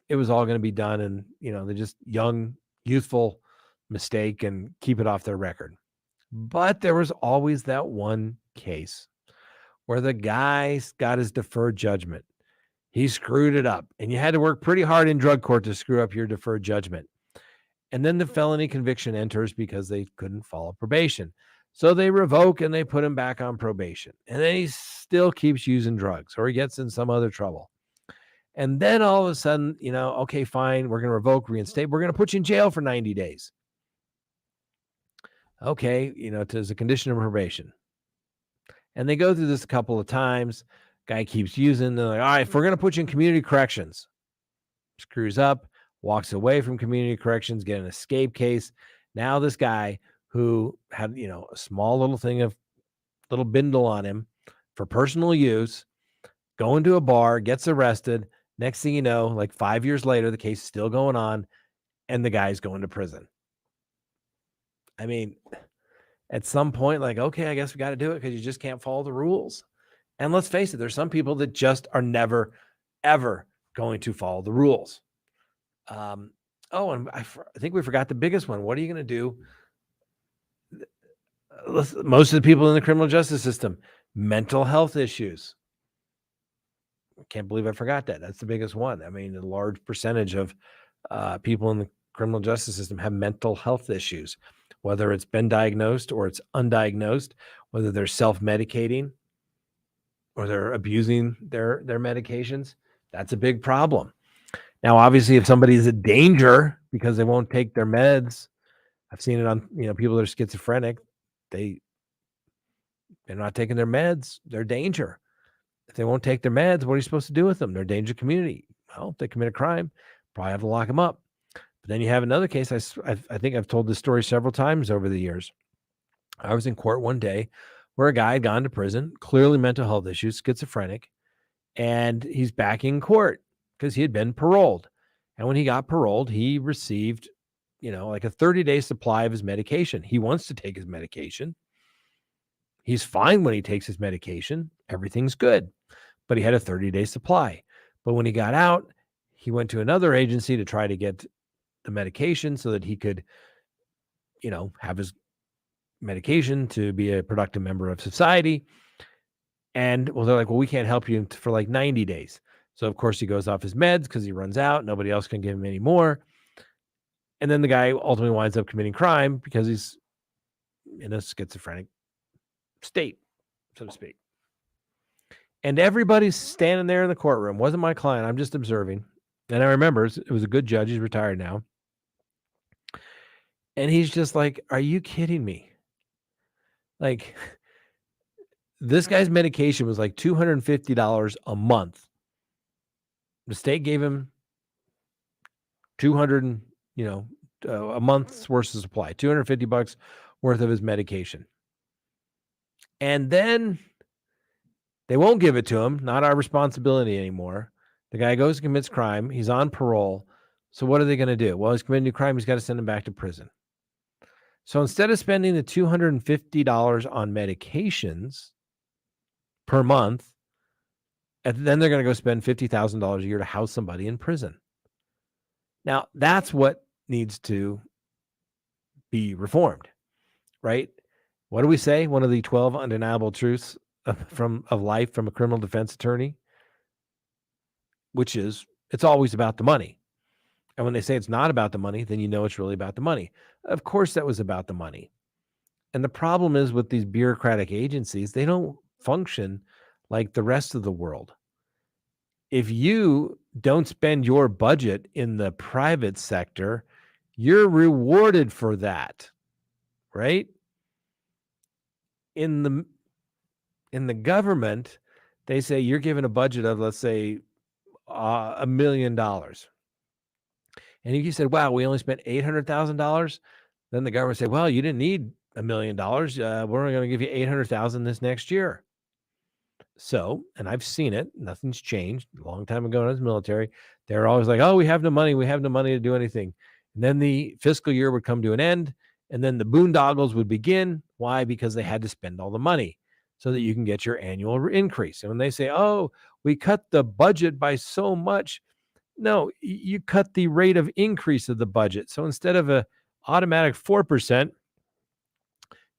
it was all going to be done, and they're just young, youthful mistake and keep it off their record. But there was always that one case where the guy got his deferred judgment. He screwed it up, and you had to work pretty hard in drug court to screw up your deferred judgment. And then the felony conviction enters because they couldn't follow probation. So they revoke and they put him back on probation. And then he still keeps using drugs, or he gets in some other trouble. And then all of a sudden, okay, fine, we're going to revoke, reinstate. We're going to put you in jail for 90 days. Okay, as a condition of probation. And they go through this a couple of times. Guy keeps using. They're like, all right, if we're going to put you in community corrections, screws up, walks away from community corrections, get an escape case. Now this guy who had, a small little thing of little bindle on him for personal use, going to a bar, gets arrested. Next thing you know, like 5 years later, the case is still going on and the guy's going to prison. I mean, at some point, like, okay, I guess we got to do it because you just can't follow the rules. And let's face it, there's some people that just are never, ever going to follow the rules. And I think we forgot the biggest one. What are you going to do? Most of the people in the criminal justice system, mental health issues. I can't believe I forgot that. That's the biggest one. I mean, a large percentage of people in the criminal justice system have mental health issues, whether it's been diagnosed or it's undiagnosed, whether they're self-medicating or they're abusing their medications. That's a big problem. Now, obviously, if somebody's a danger because they won't take their meds, I've seen it on, people that are schizophrenic, they're not taking their meds. They're danger. If they won't take their meds, what are you supposed to do with them? They're a danger community. Well, if they commit a crime, probably have to lock them up. But then you have another case. I think I've told this story several times over the years. I was in court one day where a guy had gone to prison, clearly mental health issues, schizophrenic, and he's back in court because he had been paroled. And when he got paroled, he received, like a 30-day supply of his medication. He wants to take his medication. He's fine when he takes his medication. Everything's good. But he had a 30-day supply. But when he got out, he went to another agency to try to get the medication so that he could, have his medication to be a productive member of society. And they're like, well, we can't help you for like 90 days. So of course he goes off his meds because he runs out. Nobody else can give him any more. And then the guy ultimately winds up committing crime because he's in a schizophrenic state, so to speak. And everybody's standing there in the courtroom. Wasn't my client. I'm just observing. And I remember it was a good judge. He's retired now. And he's just like, are you kidding me? Like, this guy's medication was like $250 a month. The state gave him 200, a month's worth of supply, $250 worth of his medication. And then they won't give it to him. Not our responsibility anymore. The guy goes and commits crime. He's on parole. So what are they going to do? Well, he's committed a crime. He's got to send him back to prison. So instead of spending the $250 on medications per month, and then they're going to go spend $50,000 a year to house somebody in prison. Now, that's what needs to be reformed, right? What do we say? One of the 12 undeniable truths of life from a criminal defense attorney, which is it's always about the money. And when they say it's not about the money, then you know it's really about the money. Of course, that was about the money. And the problem is with these bureaucratic agencies, they don't function like the rest of the world. If you don't spend your budget in the private sector, you're rewarded for that, right? In the government, they say you're given a budget of, let's say, $1 million. And if you said, wow, we only spent $800,000, then the government said, well, you didn't need $1 million. We're only going to give you $800,000 this next year. So, and I've seen it, nothing's changed. A long time ago when I was military, they're always like, oh, we have no money to do anything. And then the fiscal year would come to an end, and then the boondoggles would begin. Why? Because they had to spend all the money so that you can get your annual increase. And when they say, oh, we cut the budget by so much, No, you cut the rate of increase of the budget. So instead of a automatic 4%,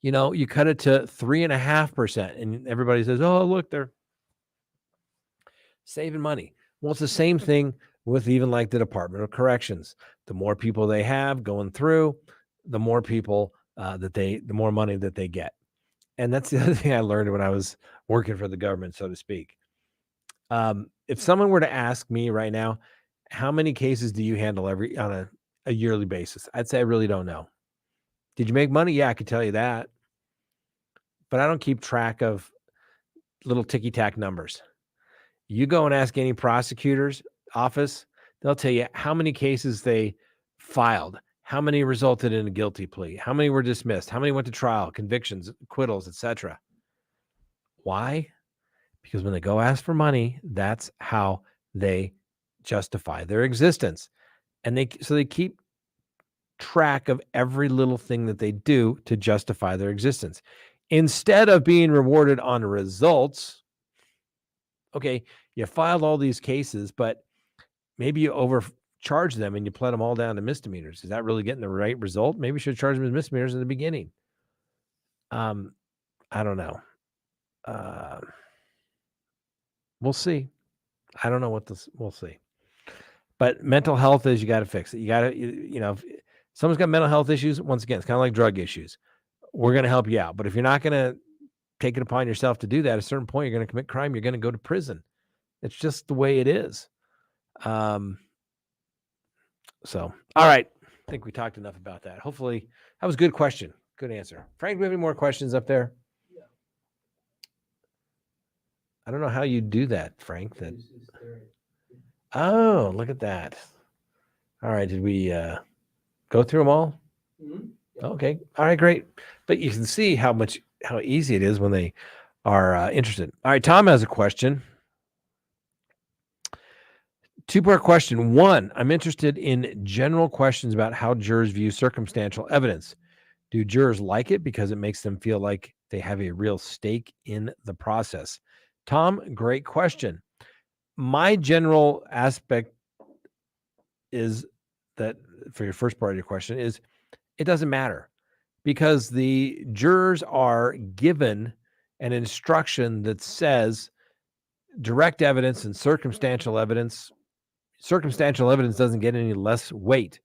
you cut it to 3.5%. And everybody says, oh, look, they're saving money. Well, it's the same thing with even like the Department of Corrections. The more people they have going through, the more people the more money that they get. And that's the other thing I learned when I was working for the government, so to speak. If someone were to ask me right now, how many cases do you handle on a yearly basis? I'd say I really don't know. Did you make money? Yeah, I could tell you that. But I don't keep track of little ticky-tack numbers. You go and ask any prosecutor's office, they'll tell you how many cases they filed, how many resulted in a guilty plea, how many were dismissed, how many went to trial, convictions, acquittals, etc. Why? Because when they go ask for money, that's how they justify their existence. And they keep track of every little thing that they do to justify their existence. Instead of being rewarded on results, okay, you filed all these cases, but maybe you overcharge them and you pled them all down to misdemeanors. Is that really getting the right result? Maybe you should charge them as misdemeanors in the beginning. I don't know. We'll see. I don't know we'll see. But mental health is, you got to fix it. You got to, if someone's got mental health issues, once again, it's kind of like drug issues. We're going to help you out. But if you're not going to take it upon yourself to do that, at a certain point, you're going to commit crime. You're going to go to prison. It's just the way it is. So, all right. I think we talked enough about that. Hopefully, that was a good question. Good answer. Frank, do we have any more questions up there? Yeah. I don't know how you do that, Frank. Oh, look at that. All right. Did we go through them all? Mm-hmm. Yep. Okay. All right, great. But you can see how easy it is when they are interested. All right. Tom has a question. Two-part question. One, I'm interested in general questions about how jurors view circumstantial evidence. Do jurors like it because it makes them feel like they have a real stake in the process? Tom, great question. My general aspect is that, for your first part of your question, is it doesn't matter, because the jurors are given an instruction that says direct evidence and circumstantial evidence doesn't get any less weight,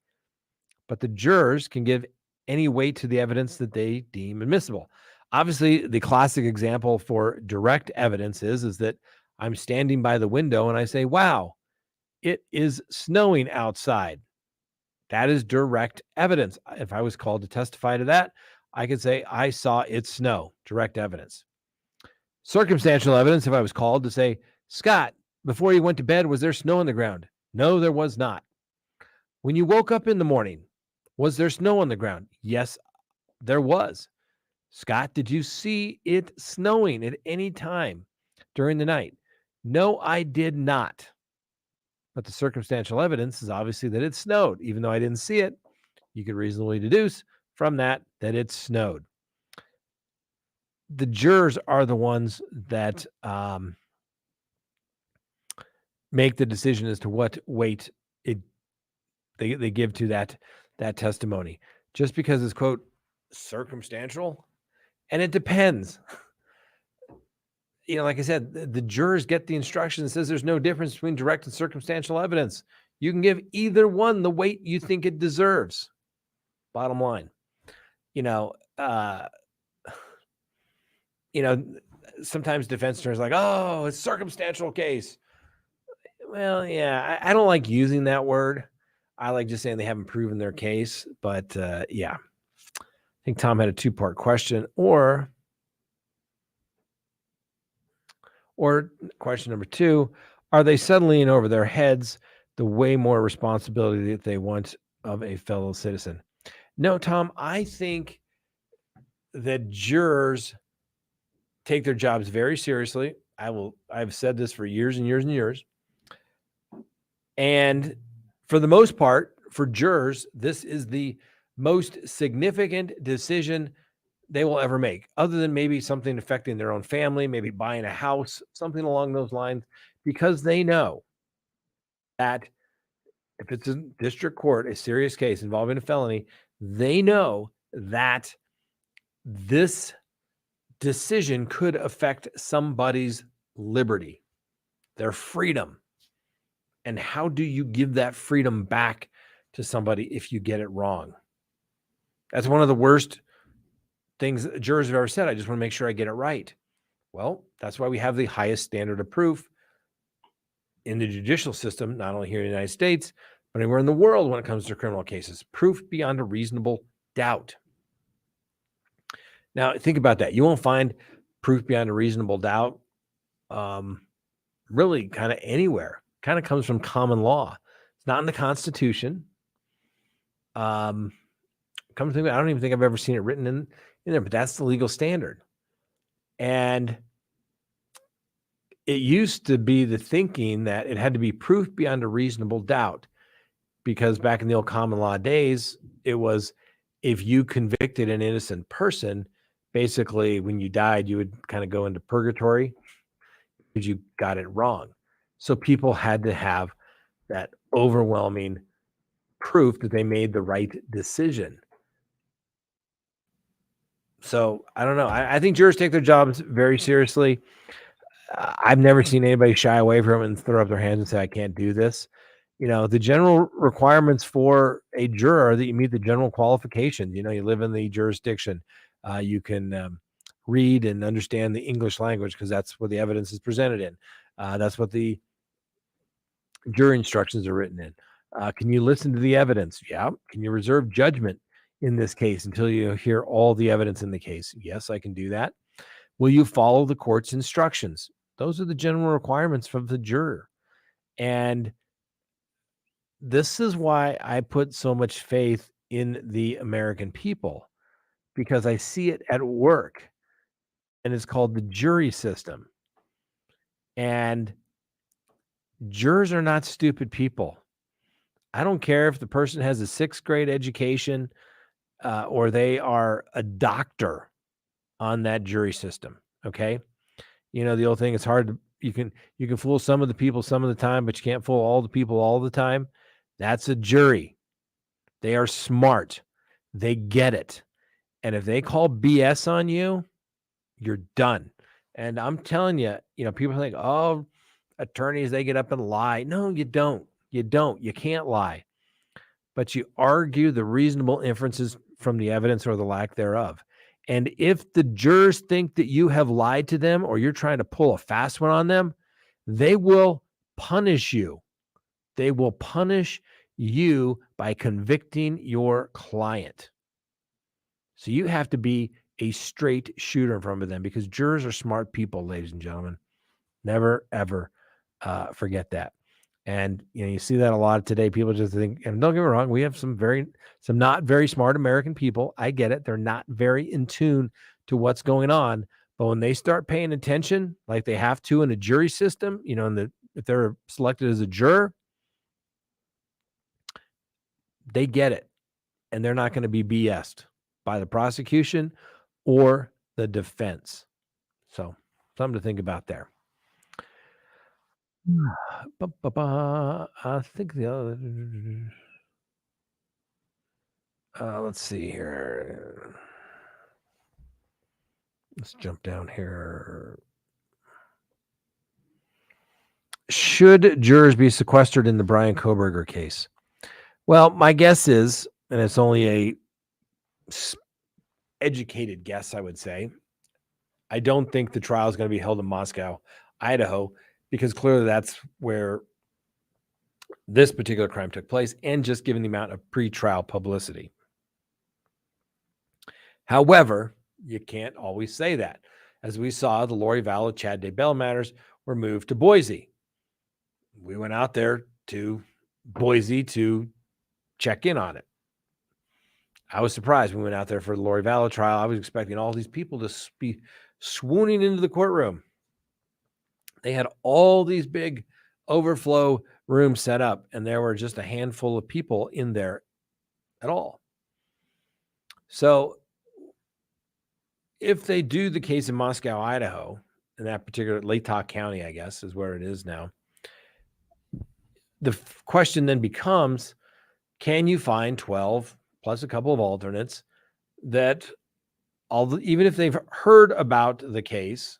but the jurors can give any weight to the evidence that they deem admissible. Obviously, the classic example for direct evidence is that I'm standing by the window and I say, wow, it is snowing outside. That is direct evidence. If I was called to testify to that, I could say I saw it snow. Direct evidence. Circumstantial evidence, if I was called to say, Scott, before you went to bed, was there snow on the ground? No, there was not. When you woke up in the morning, was there snow on the ground? Yes, there was. Scott, did you see it snowing at any time during the night? No, I did not. But the circumstantial evidence is obviously that it snowed. Even though I didn't see it, you could reasonably deduce from that it snowed. The jurors are the ones that make the decision as to what weight they give to that testimony. Just because it's, quote, circumstantial, and it depends. Like I said, the jurors get the instruction that says there's no difference between direct and circumstantial evidence. You can give either one the weight you think it deserves. Bottom line. Sometimes defense attorneys are like, oh, it's a circumstantial case. Well, yeah, I don't like using that word. I like just saying they haven't proven their case. But yeah, I think Tom had a two-part question. Or question number two, are they settling in over their heads the way more responsibility that they want of a fellow citizen? No, Tom, I think that jurors take their jobs very seriously. I've said this for years and years and years. And for the most part, for jurors, this is the most significant decision they will ever make, other than maybe something affecting their own family, maybe buying a house, something along those lines, because they know that if it's in district court, a serious case involving a felony, they know that this decision could affect somebody's liberty, their freedom. And how do you give that freedom back to somebody if you get it wrong? That's one of the worst things jurors have ever said. I just want to make sure I get it right. Well, that's why we have the highest standard of proof in the judicial system, not only here in the United States, but anywhere in the world when it comes to criminal cases. Proof beyond a reasonable doubt. Now, think about that. You won't find proof beyond a reasonable doubt really kind of anywhere. Kind of comes from common law. It's not in the Constitution. Come to think, I don't even think I've ever seen it written in there, but that's the legal standard. And it used to be the thinking that it had to be proof beyond a reasonable doubt, because back in the old common law days, it was if you convicted an innocent person, basically when you died, you would kind of go into purgatory because you got it wrong. So people had to have that overwhelming proof that they made the right decision. So I don't know. I think jurors take their jobs very seriously. I've never seen anybody shy away from it and throw up their hands and say, I can't do this. You know, the general requirements for a juror are that you meet the general qualifications. You know, you live in the jurisdiction. You can read and understand the English language because that's what the evidence is presented in. That's what the jury instructions are written in. Can you listen to the evidence? Yeah. Can you reserve judgment in this case until you hear all the evidence in the case? Yes, I can do that. Will you follow the court's instructions? Those are the general requirements from the juror. And this is why I put so much faith in the American people, because I see it at work, and it's called the jury system. And jurors are not stupid people. I don't care if the person has a 6th grade education or they are a doctor on that jury system. Okay. You know, the old thing, it's hard to, you can fool some of the people some of the time, but you can't fool all the people all the time. That's a jury. They are smart. They get it. And if they call BS on you, you're done. And I'm telling you, you know, people think, oh, attorneys, they get up and lie. No, you don't. You don't. You can't lie. But you argue the reasonable inferences from the evidence or the lack thereof. And if the jurors think that you have lied to them or you're trying to pull a fast one on them, they will punish you. They will punish you by convicting your client. So you have to be a straight shooter in front of them, because jurors are smart people, ladies and gentlemen. Never, ever forget that. And, you know, you see that a lot today. People just think, and don't get me wrong, we have some not very smart American people. I get it. They're not very in tune to what's going on. But when they start paying attention, like they have to in a jury system, you know, if they're selected as a juror, they get it. And they're not going to be BS'd by the prosecution or the defense. So something to think about there. I think the other, let's see here. Let's jump down here. Should jurors be sequestered in the Brian Kohberger case? Well, my guess is, and it's only a educated guess, I would say, I don't think the trial is going to be held in Moscow, Idaho, because clearly that's where this particular crime took place, and just given the amount of pre-trial publicity. However, you can't always say that. As we saw, the Lori Vallow, Chad Daybell matters were moved to Boise. We went out there to Boise to check in on it. I was surprised when we went out there for the Lori Vallow trial. I was expecting all these people to be swooning into the courtroom. They had all these big overflow rooms set up, and there were just a handful of people in there at all. So if they do the case in Moscow, Idaho, in that particular Latah County, I guess is where it is now, the question then becomes, can you find 12 plus a couple of alternates that even if they've heard about the case,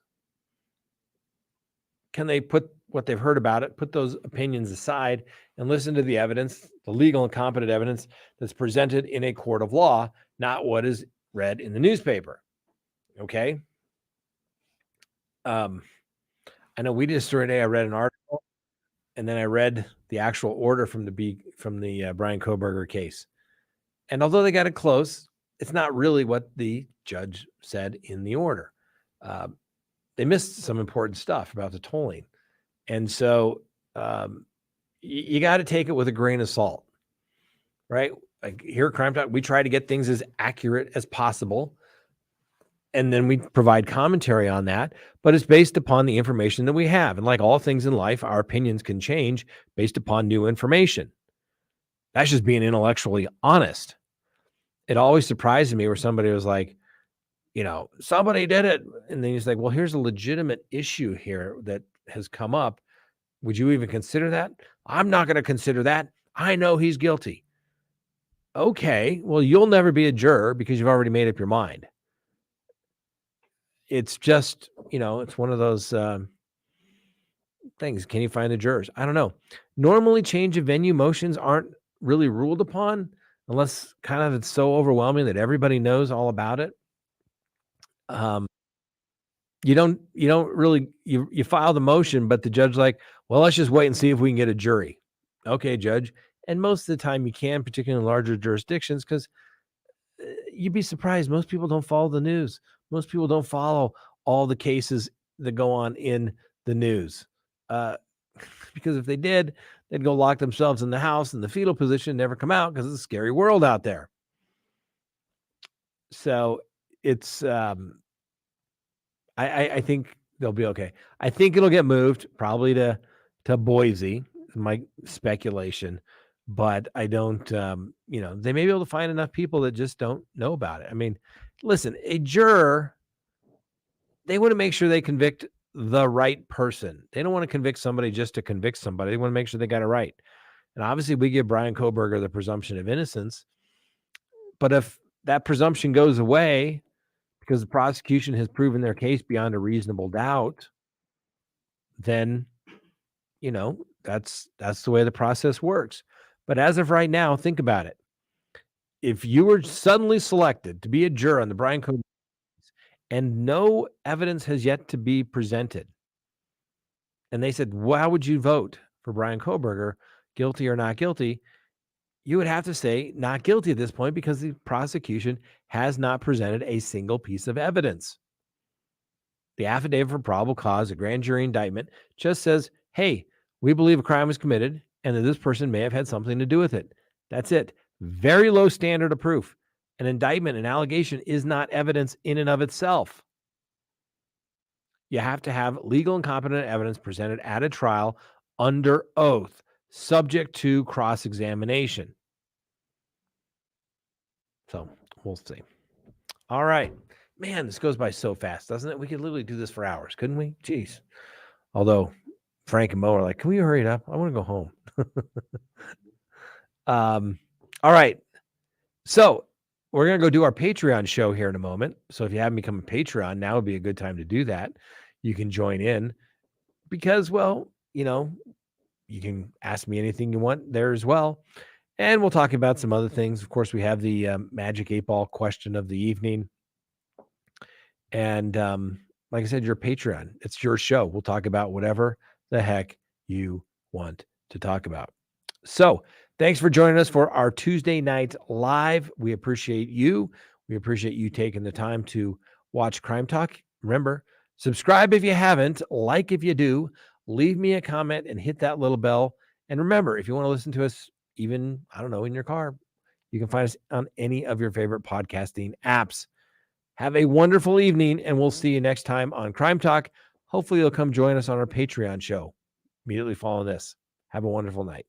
can they put what they've heard about it, put those opinions aside and listen to the evidence, the legal and competent evidence that's presented in a court of law, not what is read in the newspaper? Okay. I know we just today, I read an article and then I read the actual order from the Brian Kohberger case. And although they got it close, it's not really what the judge said in the order. They missed some important stuff about the tolling. And so you got to take it with a grain of salt, right? Like here at CrimeTalk, we try to get things as accurate as possible. And then we provide commentary on that, but it's based upon the information that we have. And like all things in life, our opinions can change based upon new information. That's just being intellectually honest. It always surprised me where somebody was like, somebody did it. And then he's like, well, here's a legitimate issue here that has come up. Would you even consider that? I'm not going to consider that. I know he's guilty. Okay, well, you'll never be a juror because you've already made up your mind. It's just, it's one of those things. Can you find the jurors? I don't know. Normally, change of venue motions aren't really ruled upon unless kind of it's so overwhelming that everybody knows all about it. You don't really, you file the motion, but the judge's like, well, let's just wait and see if we can get a jury. Okay, judge. And most of the time you can, particularly in larger jurisdictions, because you'd be surprised. Most people don't follow the news. Most people don't follow all the cases that go on in the news. Because if they did, they'd go lock themselves in the house in the fetal position and never come out because it's a scary world out there. So it's, I think they'll be okay. I think it'll get moved probably to Boise, my speculation, but I don't, they may be able to find enough people that just don't know about it. I mean, listen, a juror, they want to make sure they convict the right person. They don't want to convict somebody just to convict somebody. They want to make sure they got it right. And obviously we give Brian Kohberger the presumption of innocence, but if that presumption goes away because the prosecution has proven their case beyond a reasonable doubt, then, that's the way the process works. But as of right now, think about it. If you were suddenly selected to be a juror on the Brian Kohberger case and no evidence has yet to be presented, and they said, well, how would you vote for Brian Kohberger, guilty or not guilty? You would have to say not guilty at this point because the prosecution has not presented a single piece of evidence. The affidavit for probable cause, a grand jury indictment, just says, hey, we believe a crime was committed and that this person may have had something to do with it. That's it. Very low standard of proof. An indictment, an allegation is not evidence in and of itself. You have to have legal and competent evidence presented at a trial under oath, subject to cross-examination. So we'll see. All right. Man, this goes by so fast, doesn't it? We could literally do this for hours, couldn't we? Jeez. Although Frank and Mo are like, can we hurry it up? I want to go home. All right. So we're going to go do our Patreon show here in a moment. So if you haven't become a Patreon, now would be a good time to do that. You can join in because, well, you can ask me anything you want there as well. And we'll talk about some other things. Of course, we have the Magic 8-Ball question of the evening. And like I said, your Patreon, it's your show. We'll talk about whatever the heck you want to talk about. So thanks for joining us for our Tuesday night live. We appreciate you. We appreciate you taking the time to watch Crime Talk. Remember, subscribe if you haven't, like if you do, leave me a comment and hit that little bell. And remember, if you want to listen to us, even, I don't know, in your car, you can find us on any of your favorite podcasting apps. Have a wonderful evening, and we'll see you next time on Crime Talk. Hopefully you'll come join us on our Patreon show immediately following this. Have a wonderful night.